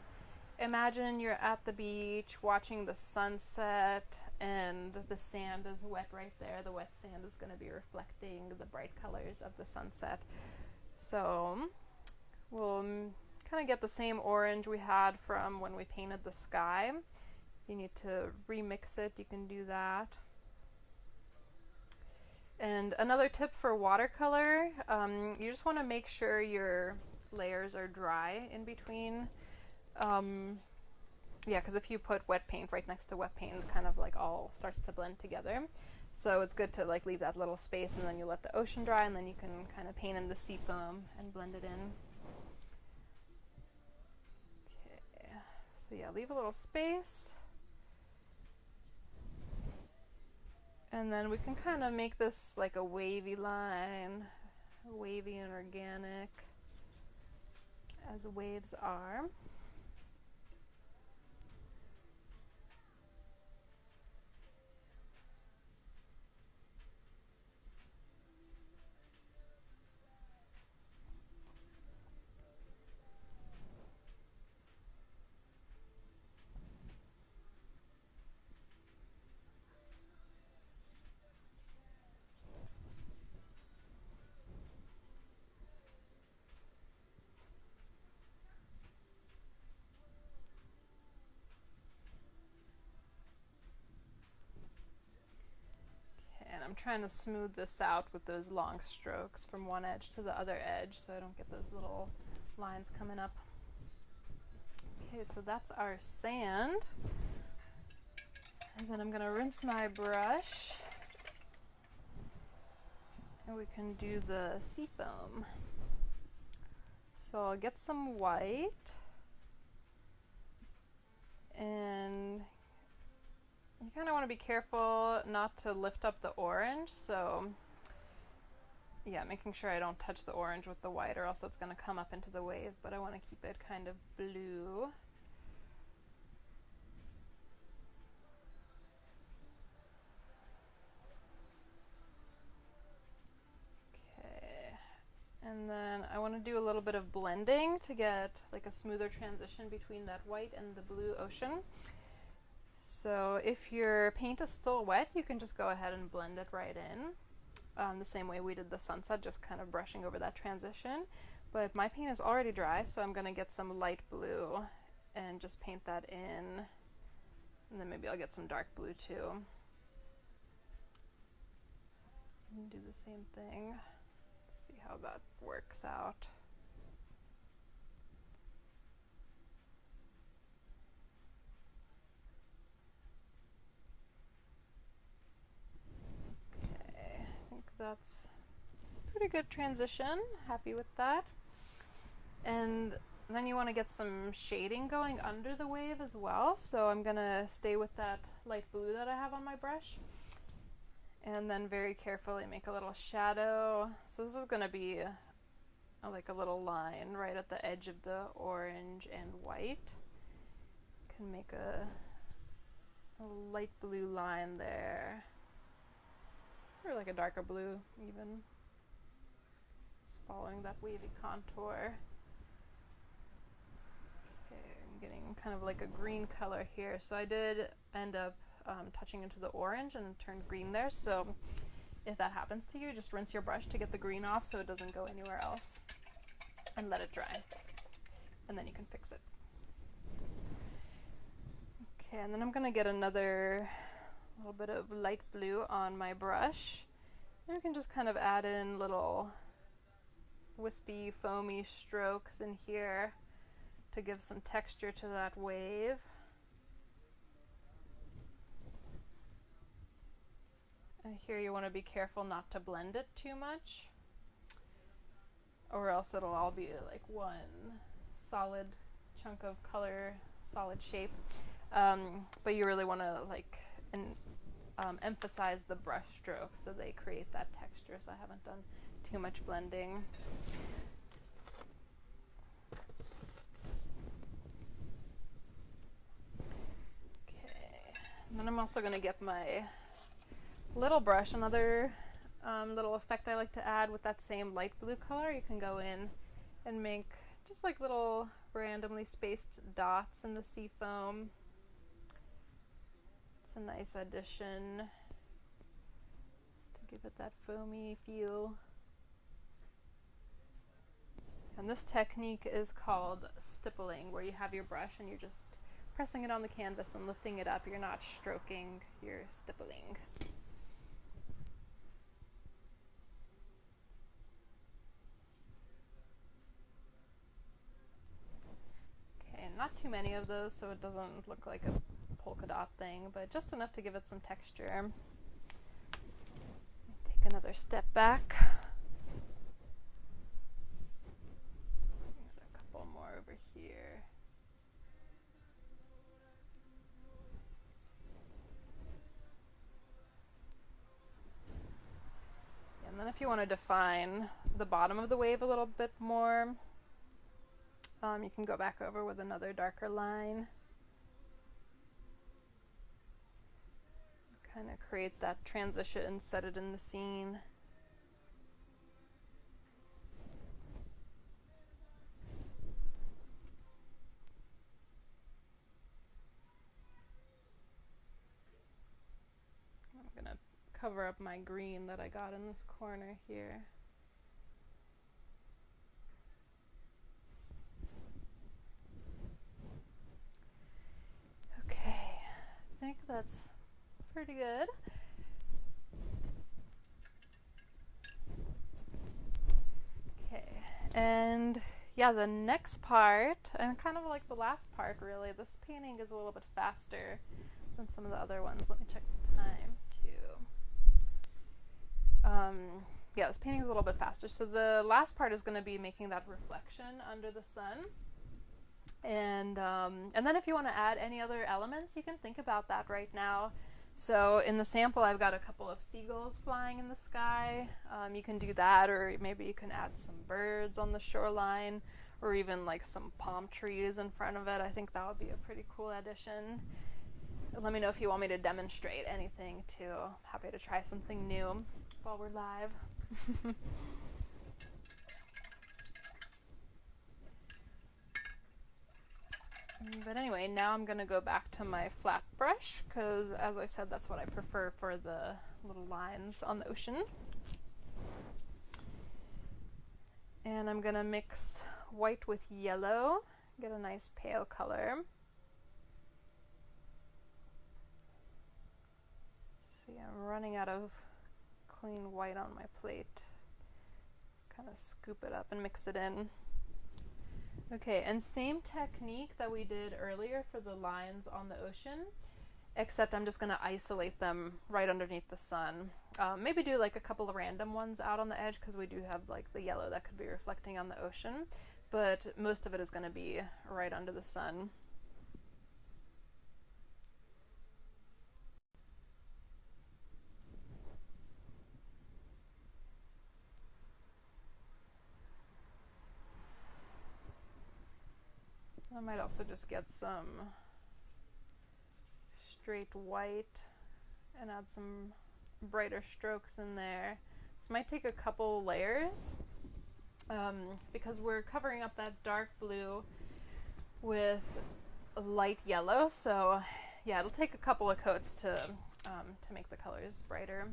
imagine you're at the beach watching the sunset and the sand is wet right there, the wet sand is going to be reflecting the bright colors of the sunset. So we'll kind of get the same orange we had from when we painted the sky. If you need to remix it, you can do that. And another tip for watercolor, you just want to make sure your layers are dry in between. Yeah, because if you put wet paint right next to wet paint, it kind of like all starts to blend together. So it's good to like leave that little space, and then you let the ocean dry, and then you can kind of paint in the seafoam and blend it in. Okay, so yeah, leave a little space. And then we can kind of make this like a wavy line, wavy and organic, as waves are. I'm trying to smooth this out with those long strokes from one edge to the other edge so I don't get those little lines coming up. Okay, so that's our sand. And then I'm going to rinse my brush. And we can do the seafoam. So I'll get some white. And you kind of want to be careful not to lift up the orange, so yeah, making sure I don't touch the orange with the white or else that's going to come up into the wave, but I want to keep it kind of blue. Okay, and then I want to do a little bit of blending to get like a smoother transition between that white and the blue ocean. So if your paint is still wet, you can just go ahead and blend it right in. The same way we did the sunset, just kind of brushing over that transition. But my paint is already dry, so I'm going to get some light blue and just paint that in. And then maybe I'll get some dark blue too. And do the same thing. Let's see how that works out. That's pretty good transition. Happy with that. And then you want to get some shading going under the wave as well. So I'm going to stay with that light blue that I have on my brush. And then very carefully make a little shadow. So this is going to be like a little line right at the edge of the orange and white. Can make a light blue line there. Or like a darker blue even. Just following that wavy contour. Okay, I'm getting kind of like a green color here. So I did end up touching into the orange and it turned green there. So if that happens to you, just rinse your brush to get the green off so it doesn't go anywhere else. And let it dry. And then you can fix it. Okay, and then I'm going to get another little bit of light blue on my brush. And you can just kind of add in little wispy, foamy strokes in here to give some texture to that wave. And here you want to be careful not to blend it too much, or else it'll all be like one solid chunk of color, solid shape. But you really want to like emphasize the brush strokes so they create that texture, so I haven't done too much blending. Okay, and then I'm also going to get my little brush, another little effect I like to add with that same light blue color. You can go in and make just like little randomly spaced dots in the sea foam. It's a nice addition to give it that foamy feel. And this technique is called stippling, where you have your brush and you're just pressing it on the canvas and lifting it up. You're not stroking, you're stippling. Okay, not too many of those so it doesn't look like a polka dot thing, but just enough to give it some texture. Take another step back. A couple more over here. And then if you want to define the bottom of the wave a little bit more, you can go back over with another darker line. Kind of create that transition, set it in the scene. I'm gonna cover up my green that I got in this corner here. Okay, I think that's pretty good. Okay, and yeah, the next part, and kind of like the last part really, this painting is a little bit faster than some of the other ones. Let me check the time too. Yeah, this painting is a little bit faster. So the last part is going to be making that reflection under the sun. And then if you want to add any other elements, you can think about that right now. So in the sample, I've got a couple of seagulls flying in the sky. You can do that, or maybe you can add some birds on the shoreline, or even like some palm trees in front of it. I think that would be a pretty cool addition. Let me know if you want me to demonstrate anything too. Happy to try something new while we're live. But anyway, now I'm going to go back to my flat brush because, as I said, that's what I prefer for the little lines on the ocean. And I'm going to mix white with yellow, get a nice pale color. See, I'm running out of clean white on my plate. Kind of scoop it up and mix it in. Okay, and same technique that we did earlier for the lines on the ocean, except I'm just going to isolate them right underneath the sun. Maybe do like a couple of random ones out on the edge because we do have like the yellow that could be reflecting on the ocean, but most of it is going to be right under the sun. I might also just get some straight white and add some brighter strokes in there. This might take a couple layers because we're covering up that dark blue with a light yellow, so yeah, it'll take a couple of coats to make the colors brighter.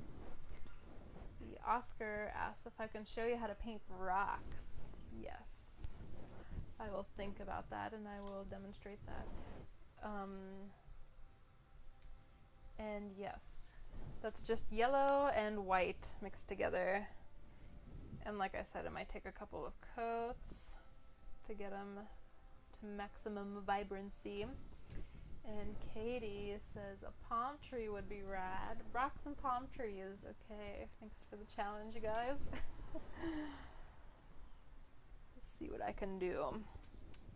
Let's see, Oscar asks if I can show you how to paint rocks. Yes. I will think about that and I will demonstrate that. And yes, that's just yellow and white mixed together. And like I said, it might take a couple of coats to get them to maximum vibrancy. And Katie says a palm tree would be rad. Rocks and palm trees. Okay, thanks for the challenge, you guys. See what I can do.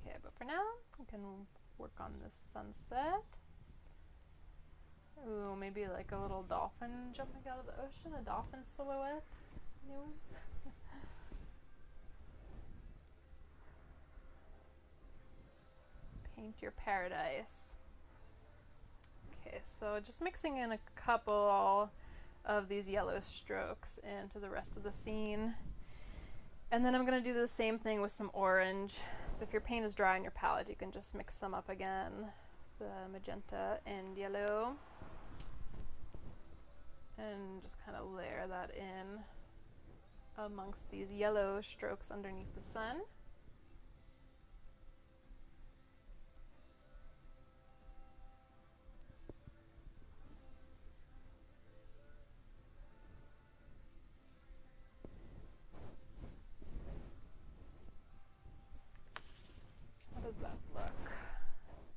Okay, but for now, I can work on this sunset. Ooh, maybe like a little dolphin jumping out of the ocean, a dolphin silhouette. Paint your paradise. Okay, so just mixing in a couple of these yellow strokes into the rest of the scene. And then I'm going to do the same thing with some orange. So if your paint is dry on your palette, you can just mix some up again. The magenta and yellow. And just kind of layer that in amongst these yellow strokes underneath the sun. How does that look?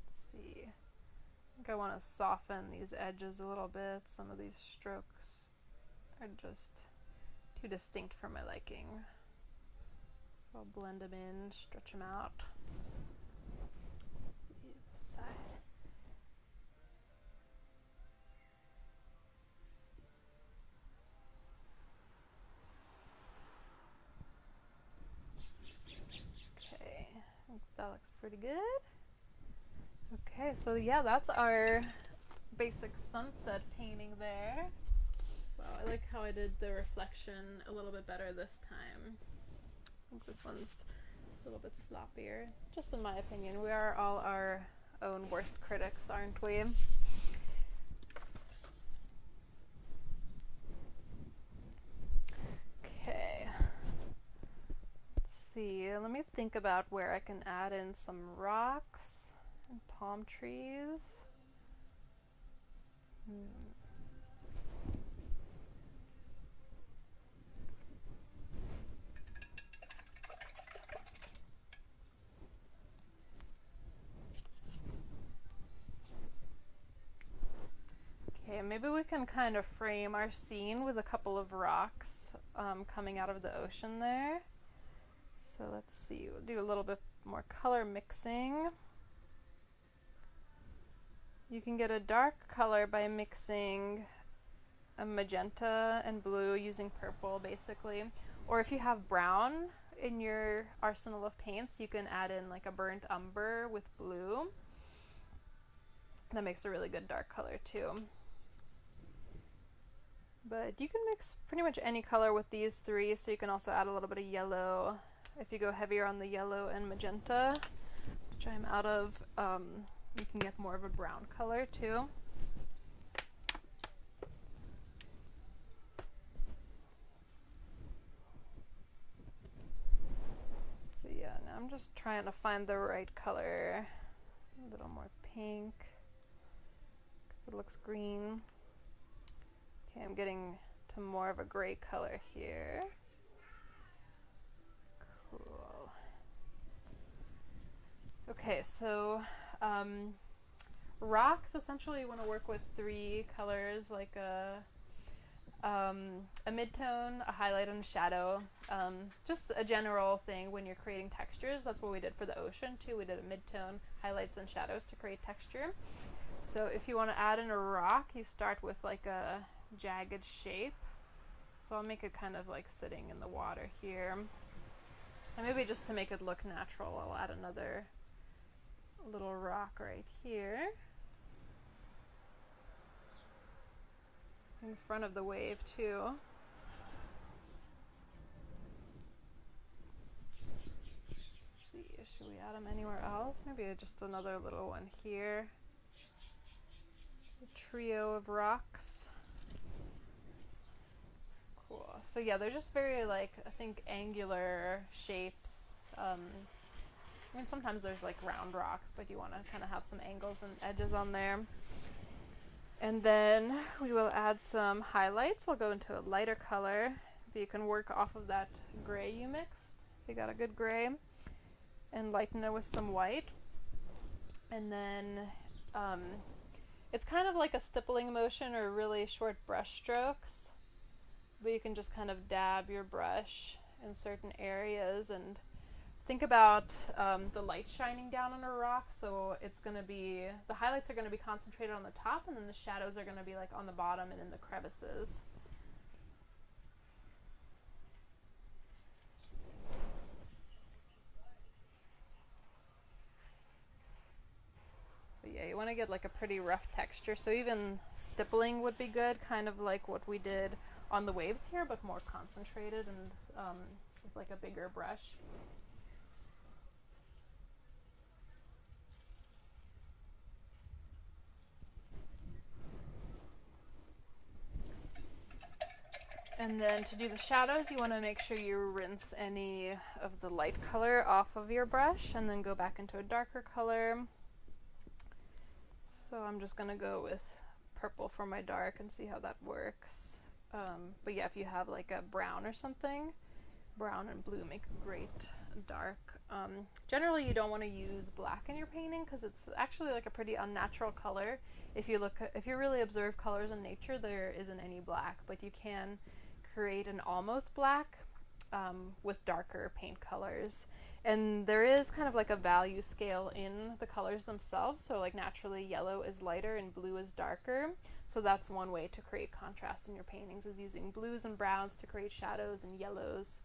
Let's see. I think I want to soften these edges a little bit. Some of these strokes are just too distinct for my liking. So I'll blend them in, stretch them out. Let's see this side. Okay, I think that looks pretty good. Okay, so yeah, that's our basic sunset painting there. Wow, I like how I did the reflection a little bit better this time. I think this one's a little bit sloppier, just in my opinion. We are all our own worst critics, aren't we? Okay. Let's see, let me think about where I can add in some rocks and palm trees. maybe we can kind of frame our scene with a couple of rocks coming out of the ocean there. So let's see, we'll do a little bit more color mixing. You can get a dark color by mixing a magenta and blue using purple basically. Or if you have brown in your arsenal of paints, you can add in like a burnt umber with blue. That makes a really good dark color too. But you can mix pretty much any color with these three, so you can also add a little bit of yellow. If you go heavier on the yellow and magenta, which I'm out of, you can get more of a brown color too. So yeah, now I'm just trying to find the right color. A little more pink, because it looks green. Okay, I'm getting to more of a gray color here. Cool. Okay, so rocks, essentially you want to work with three colors, like a midtone, a highlight, and a shadow. Just a general thing when you're creating textures. That's what we did for the ocean too. We did a midtone, highlights, and shadows to create texture. So if you want to add in a rock, you start with like a jagged shape. So I'll make it kind of like sitting in the water here. And maybe just to make it look natural, I'll add another little rock right here in front of the wave too. Let's see, should we add them anywhere else? Maybe just another little one here. A trio of rocks. Cool. So yeah, they're just very like, I think, angular shapes. I mean, sometimes there's like round rocks, but you want to kind of have some angles and edges on there. And then we will add some highlights. We'll go into a lighter color, but you can work off of that gray you mixed. You got a good gray, and lighten it with some white. And then it's kind of like a stippling motion or really short brush strokes, but you can just kind of dab your brush in certain areas and think about the light shining down on a rock. So it's going to be, the highlights are going to be concentrated on the top, and then the shadows are going to be like on the bottom and in the crevices. But yeah, you want to get like a pretty rough texture. So even stippling would be good, kind of like what we did on the waves here, but more concentrated and with like a bigger brush. And then to do the shadows, you want to make sure you rinse any of the light color off of your brush and then go back into a darker color. So I'm just going to go with purple for my dark and see how that works. But yeah, if you have like a brown or something, brown and blue make a great dark. Generally, you don't want to use black in your painting because it's actually like a pretty unnatural color. If you really observe colors in nature, there isn't any black, but you can create an almost black with darker paint colors. And there is kind of like a value scale in the colors themselves. So like naturally yellow is lighter and blue is darker. So that's one way to create contrast in your paintings, is using blues and browns to create shadows and yellows,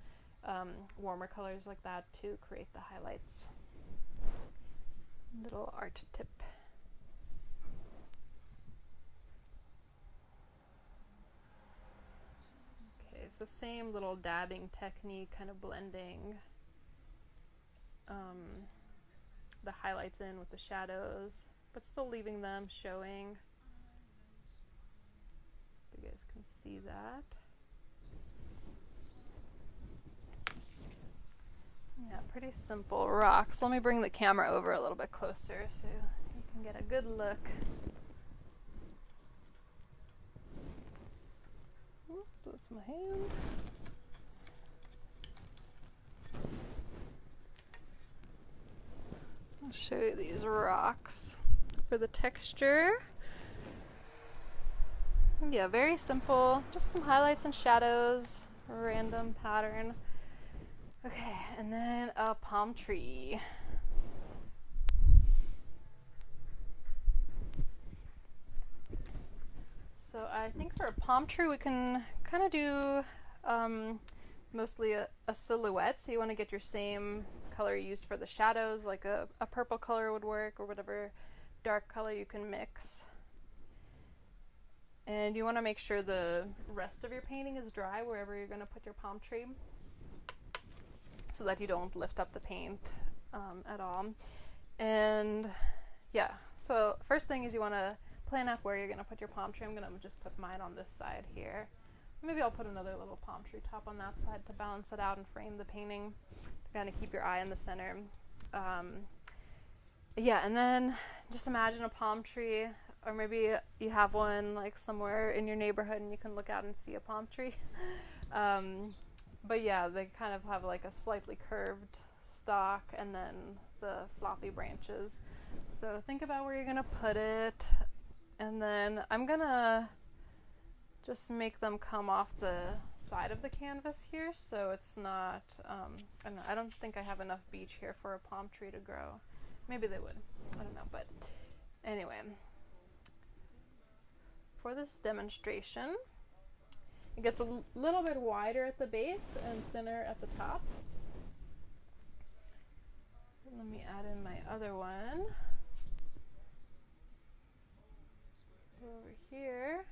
warmer colors like that to create the highlights. Little art tip. Okay, so same little dabbing technique, kind of blending the highlights in with the shadows, but still leaving them showing. You guys can see that. Yeah, pretty simple rocks. Let me bring the camera over a little bit closer so you can get a good look. Oops, that's my hand. I'll show you these rocks for the texture. Yeah, very simple. Just some highlights and shadows, random pattern. Okay, and then a palm tree. So I think for a palm tree we can kind of do mostly a silhouette. So you want to get your same color you used for the shadows, like a purple color would work, or whatever dark color you can mix. And you want to make sure the rest of your painting is dry wherever you're going to put your palm tree, so that you don't lift up the paint at all. And yeah, so first thing is you want to plan out where you're going to put your palm tree. I'm going to just put mine on this side here. Maybe I'll put another little palm tree top on that side to balance it out and frame the painting, to kind of keep your eye in the center. Yeah, and then just imagine a palm tree, or maybe you have one like somewhere in your neighborhood and you can look out and see a palm tree. But yeah, they kind of have like a slightly curved stalk and then the floppy branches. So think about where you're gonna put it, and then I'm gonna just make them come off the side of the canvas here, so it's not, I don't think I have enough beech here for a palm tree to grow. Maybe they would, I don't know, but anyway. For this demonstration, it gets a little bit wider at the base and thinner at the top. Let me add in my other one. Over here.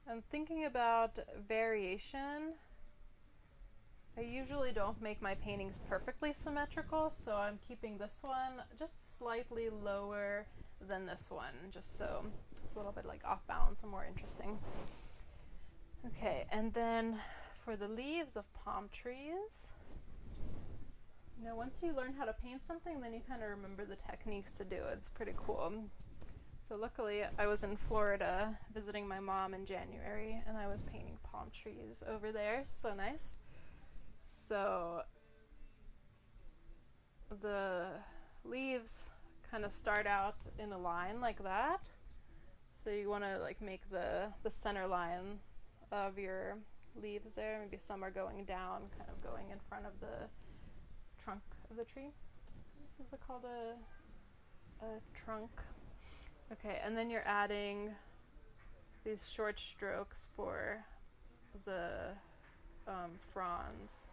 I'm thinking about variation. I usually don't make my paintings perfectly symmetrical, so I'm keeping this one just slightly lower than this one, just so it's a little bit like off balance and more interesting. Okay, and then for the leaves of palm trees, you know, once you learn how to paint something, then you kind of remember the techniques to do it. It's pretty cool. So luckily I was in Florida visiting my mom in January, and I was painting palm trees over there. So nice. So the leaves kind of start out in a line like that. So you want to like make the center line of your leaves there. Maybe some are going down, kind of going in front of the trunk of the tree. This is called a trunk. Okay, and then you're adding these short strokes for the fronds,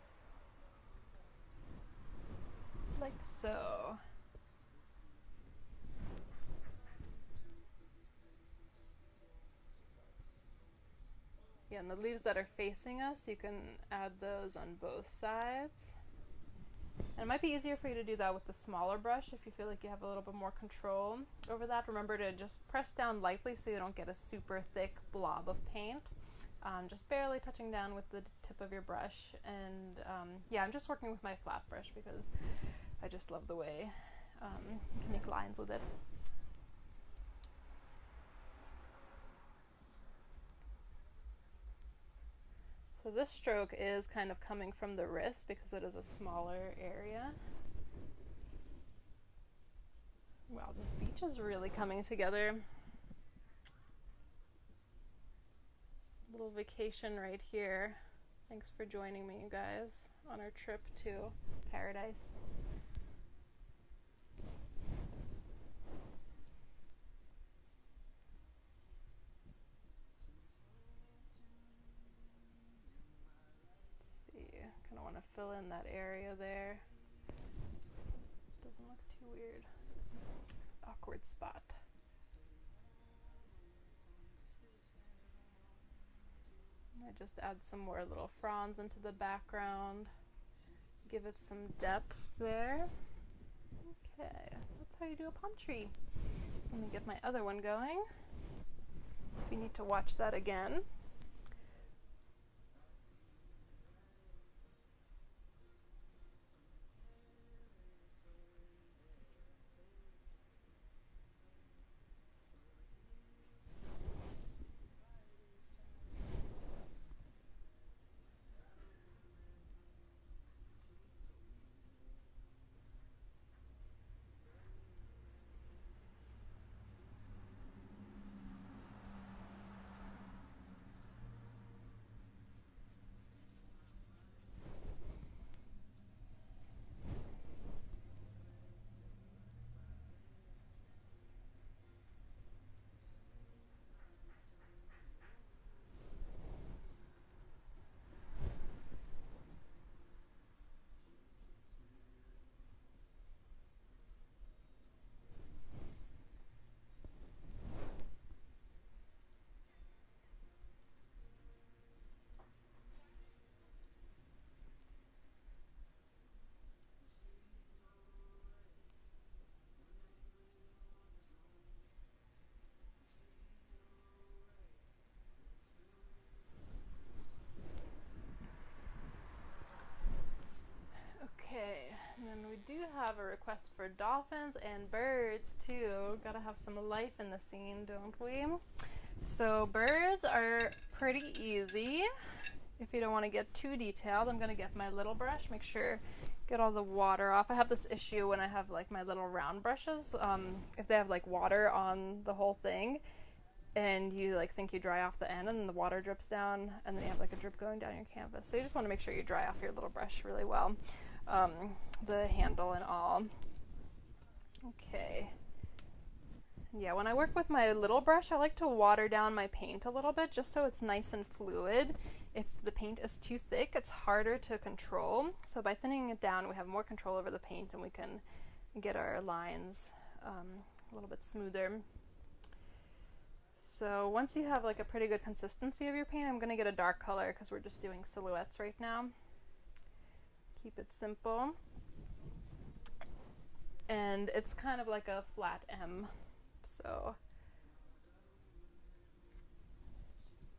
like so. Yeah, and the leaves that are facing us, you can add those on both sides. And it might be easier for you to do that with the smaller brush if you feel like you have a little bit more control over that. Remember to just press down lightly so you don't get a super thick blob of paint. Just barely touching down with the tip of your brush. And yeah, I'm just working with my flat brush because I just love the way you can make lines with it. So this stroke is kind of coming from the wrist because it is a smaller area. Wow, this beach is really coming together. Little vacation right here. Thanks for joining me, you guys, on our trip to paradise. Kind of want to fill in that area there. Doesn't look too weird. Awkward spot. I just add some more little fronds into the background. Give it some depth there. Okay, that's how you do a palm tree. Let me get my other one going. If you need to watch that again. request for dolphins and birds too. Gotta have some life in the scene, don't we? So birds are pretty easy. If you don't want to get too detailed, I'm gonna get my little brush, make sure get all the water off. I have this issue when I have like my little round brushes. If they have like water on the whole thing, and you like think you dry off the end and then the water drips down and then you have like a drip going down your canvas. So you just want to make sure you dry off your little brush really well, the handle and all. Okay. Yeah, when I work with my little brush, I like to water down my paint a little bit just so it's nice and fluid. If the paint is too thick, it's harder to control. So by thinning it down, we have more control over the paint and we can get our lines a little bit smoother. So once you have like a pretty good consistency of your paint, I'm going to get a dark color because we're just doing silhouettes right now. Keep it simple. And it's kind of like a flat M. So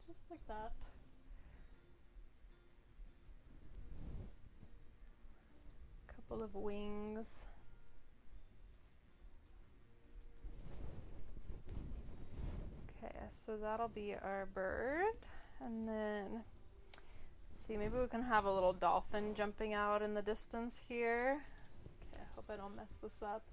just like that. Couple of wings. Okay, so that'll be our bird, and then let's see, maybe we can have a little dolphin jumping out in the distance here. Okay, I hope I don't mess this up.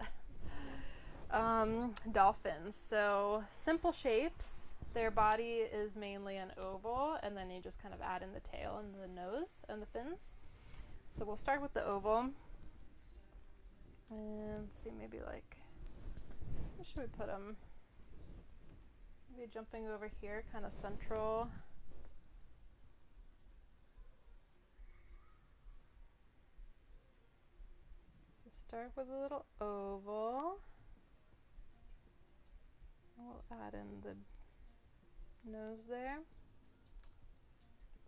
Dolphins, so simple shapes. Their body is mainly an oval, and then you just kind of add in the tail and the nose and the fins. So we'll start with the oval, and let's see, maybe like, where should we put them? Maybe jumping over here, kind of central. So start with a little oval. We'll add in the nose there.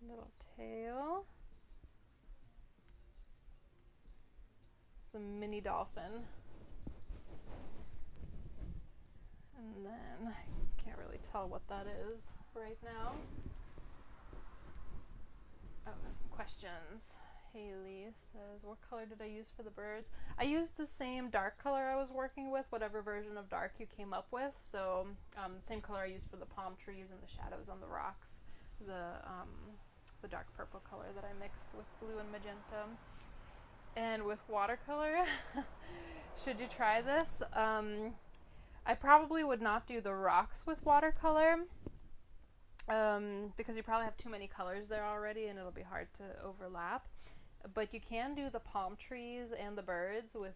Little tail. Some mini dolphin. And then can't really tell what that is right now. Oh, some questions. Haley says, what color did I use for the birds? I used the same dark color I was working with, whatever version of dark you came up with. So the same color I used for the palm trees and the shadows on the rocks. The dark purple color that I mixed with blue and magenta. And with watercolor, should you try this? I probably would not do the rocks with watercolor because you probably have too many colors there already and it'll be hard to overlap. But you can do the palm trees and the birds with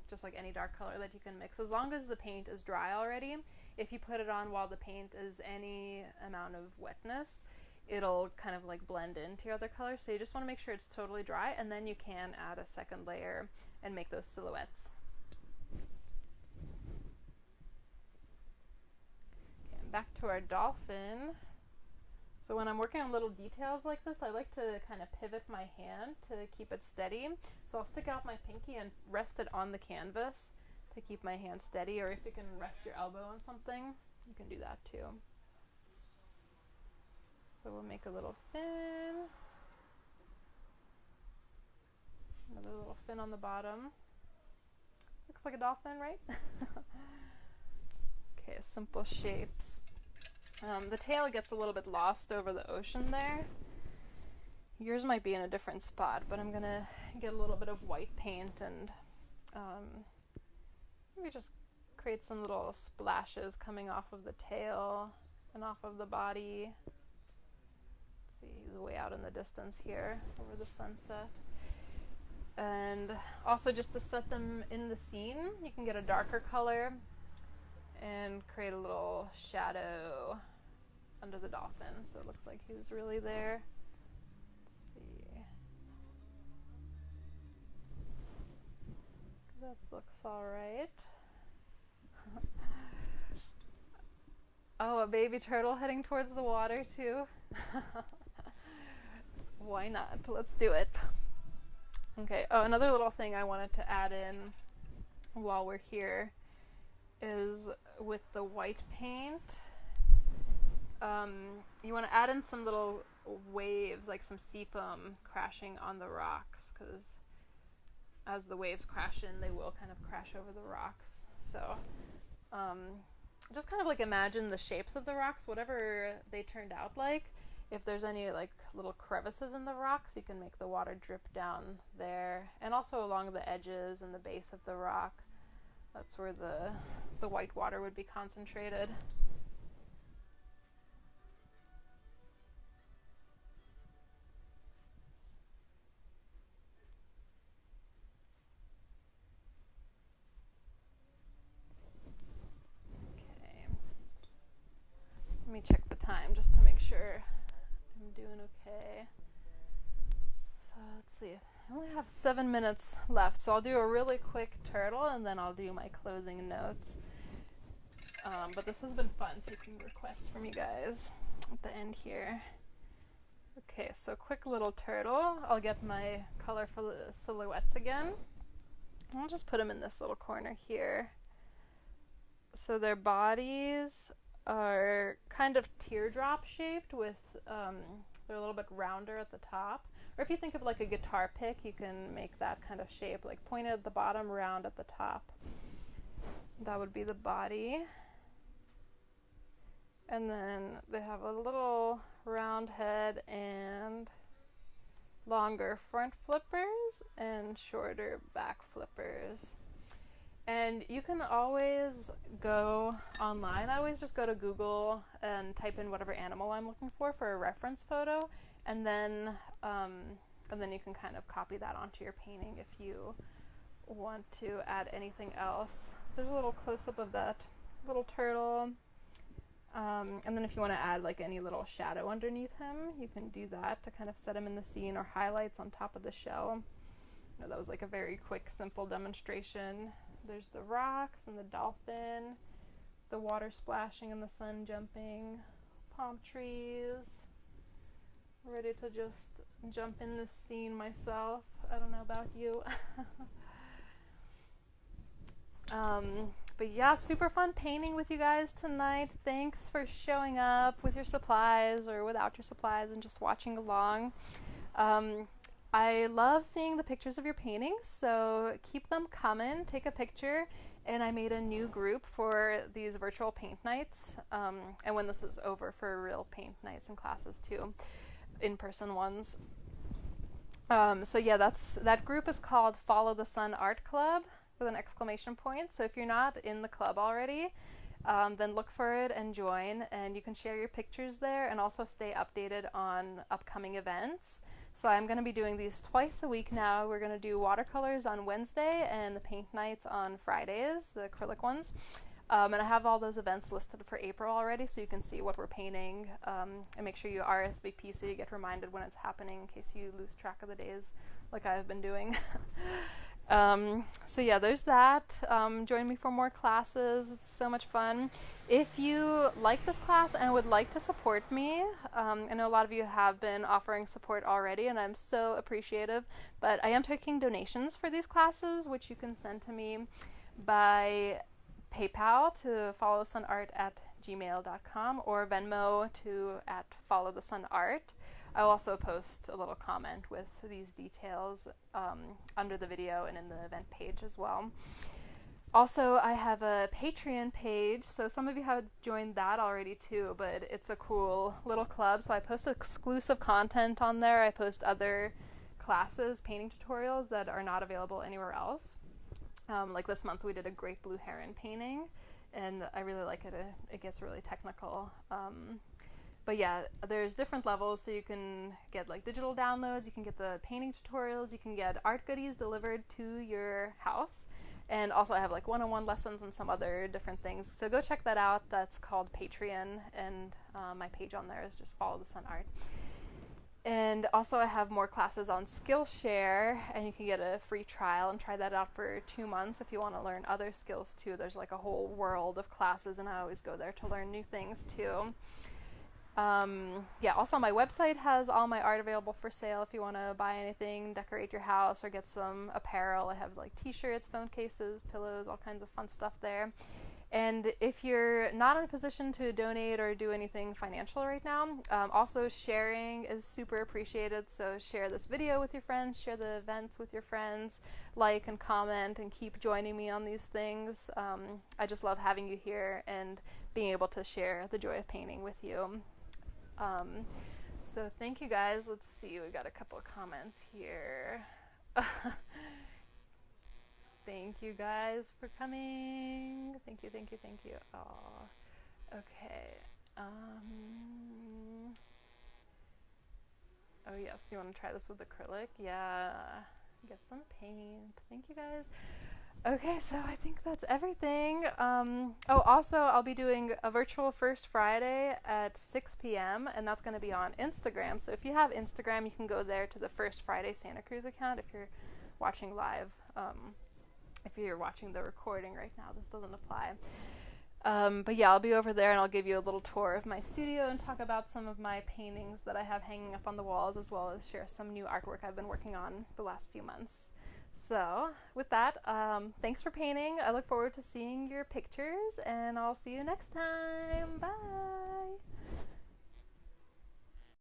just like any dark color that you can mix, as long as the paint is dry already. If you put it on while the paint is any amount of wetness, it'll kind of like blend into your other colors. So you just want to make sure it's totally dry, and then you can add a second layer and make those silhouettes. Back to our dolphin. So when I'm working on little details like this, I like to kind of pivot my hand to keep it steady. So I'll stick out my pinky and rest it on the canvas to keep my hand steady, or if you can rest your elbow on something, you can do that too. So we'll make a little fin. Another little fin on the bottom. Looks like a dolphin, right? Okay, simple shapes. The tail gets a little bit lost over the ocean there. Yours might be in a different spot, but I'm gonna get a little bit of white paint and maybe just create some little splashes coming off of the tail and off of the body. Let's see, he's way out in the distance here over the sunset. And also, just to set them in the scene, you can get a darker color and create a little shadow under the dolphin, so it looks like he's really there. Let's see. That looks all right. Oh, a baby turtle heading towards the water too. Why not? Let's do it. Okay. Oh, another little thing I wanted to add in while we're here is with the white paint. You want to add in some little waves, like some sea foam crashing on the rocks, because as the waves crash in, they will kind of crash over the rocks. So just kind of like imagine the shapes of the rocks, whatever they turned out like. If there's any like little crevices in the rocks, you can make the water drip down there, and also along the edges and the base of the rock. That's where the white water would be concentrated. Okay. Let me check the time just to make sure I'm doing okay. So let's see. I only have 7 minutes left, so I'll do a really quick turtle and then I'll do my closing notes. But this has been fun taking requests from you guys at the end here. Okay, so quick little turtle. I'll get my colorful silhouettes again. I'll just put them in this little corner here. So their bodies are kind of teardrop shaped with, they're a little bit rounder at the top. Or if you think of like a guitar pick, you can make that kind of shape, like pointed at the bottom, round at the top. That would be the body. And then they have a little round head and longer front flippers and shorter back flippers. And you can always go online. I always just go to Google and type in whatever animal I'm looking for a reference photo, and then you can kind of copy that onto your painting if you want to add anything else. There's a little close-up of that little turtle. And then if you want to add like any little shadow underneath him, you can do that to kind of set him in the scene, or highlights on top of the shell. You know, that was like a very quick, simple demonstration. There's the rocks and the dolphin, the water splashing and the sun jumping, palm trees. Ready to just jump in this scene myself. I don't know about you. But yeah, super fun painting with you guys tonight. Thanks for showing up with your supplies or without your supplies and just watching along. I love seeing the pictures of your paintings, so keep them coming. Take a picture. And I made a new group for these virtual paint nights, and when this is over, for real paint nights and classes too, in-person ones. So yeah, that group is called Follow the Sun Art Club, with an exclamation point. So if you're not in the club already, then look for it and join, and you can share your pictures there and also stay updated on upcoming events. So I'm going to be doing these twice a week now. We're going to do watercolors on Wednesday and the paint nights on Fridays, the acrylic ones. And I have all those events listed for April already, so you can see what we're painting, and make sure you RSVP so you get reminded when it's happening in case you lose track of the days like I've been doing. So yeah, there's that. Join me for more classes. It's so much fun. If you like this class and would like to support me, I know a lot of you have been offering support already, and I'm so appreciative, but I am taking donations for these classes, which you can send to me by PayPal to followthesunart@gmail.com, or Venmo to @followthesunart. I'll also post a little comment with these details under the video and in the event page as well. Also, I have a Patreon page, so some of you have joined that already too, but it's a cool little club, so I post exclusive content on there. I post other classes, painting tutorials that are not available anywhere else. Like this month we did a great blue heron painting, and I really like it. It gets really technical. But yeah, there's different levels, so you can get like digital downloads, you can get the painting tutorials, you can get art goodies delivered to your house, and also I have like one-on-one lessons and some other different things. So go check that out. That's called Patreon, and my page on there is just Follow the Sun Art. And also I have more classes on Skillshare, and you can get a free trial and try that out for 2 months if you want to learn other skills too. There's like a whole world of classes, and I always go there to learn new things too. Yeah, also my website has all my art available for sale if you want to buy anything, decorate your house, or get some apparel. I have like t-shirts, phone cases, pillows, all kinds of fun stuff there. And if you're not in a position to donate or do anything financial right now, also sharing is super appreciated. So share this video with your friends, share the events with your friends, like and comment, and keep joining me on these things. I just love having you here and being able to share the joy of painting with you. So thank you guys. Let's see, we got a couple of comments here. Thank you guys for coming. Thank you, thank you, thank you. Oh, okay. Oh yes, you want to try this with acrylic? Yeah. Get some paint. Thank you guys. Okay, so I think that's everything. Oh, also, I'll be doing a virtual First Friday at 6 p.m., and that's going to be on Instagram. So if you have Instagram, you can go there to the First Friday Santa Cruz account if you're watching live. If you're watching the recording right now, this doesn't apply. But yeah, I'll be over there and I'll give you a little tour of my studio and talk about some of my paintings that I have hanging up on the walls, as well as share some new artwork I've been working on the last few months. So with that, thanks for painting. I look forward to seeing your pictures, and I'll see you next time. Bye!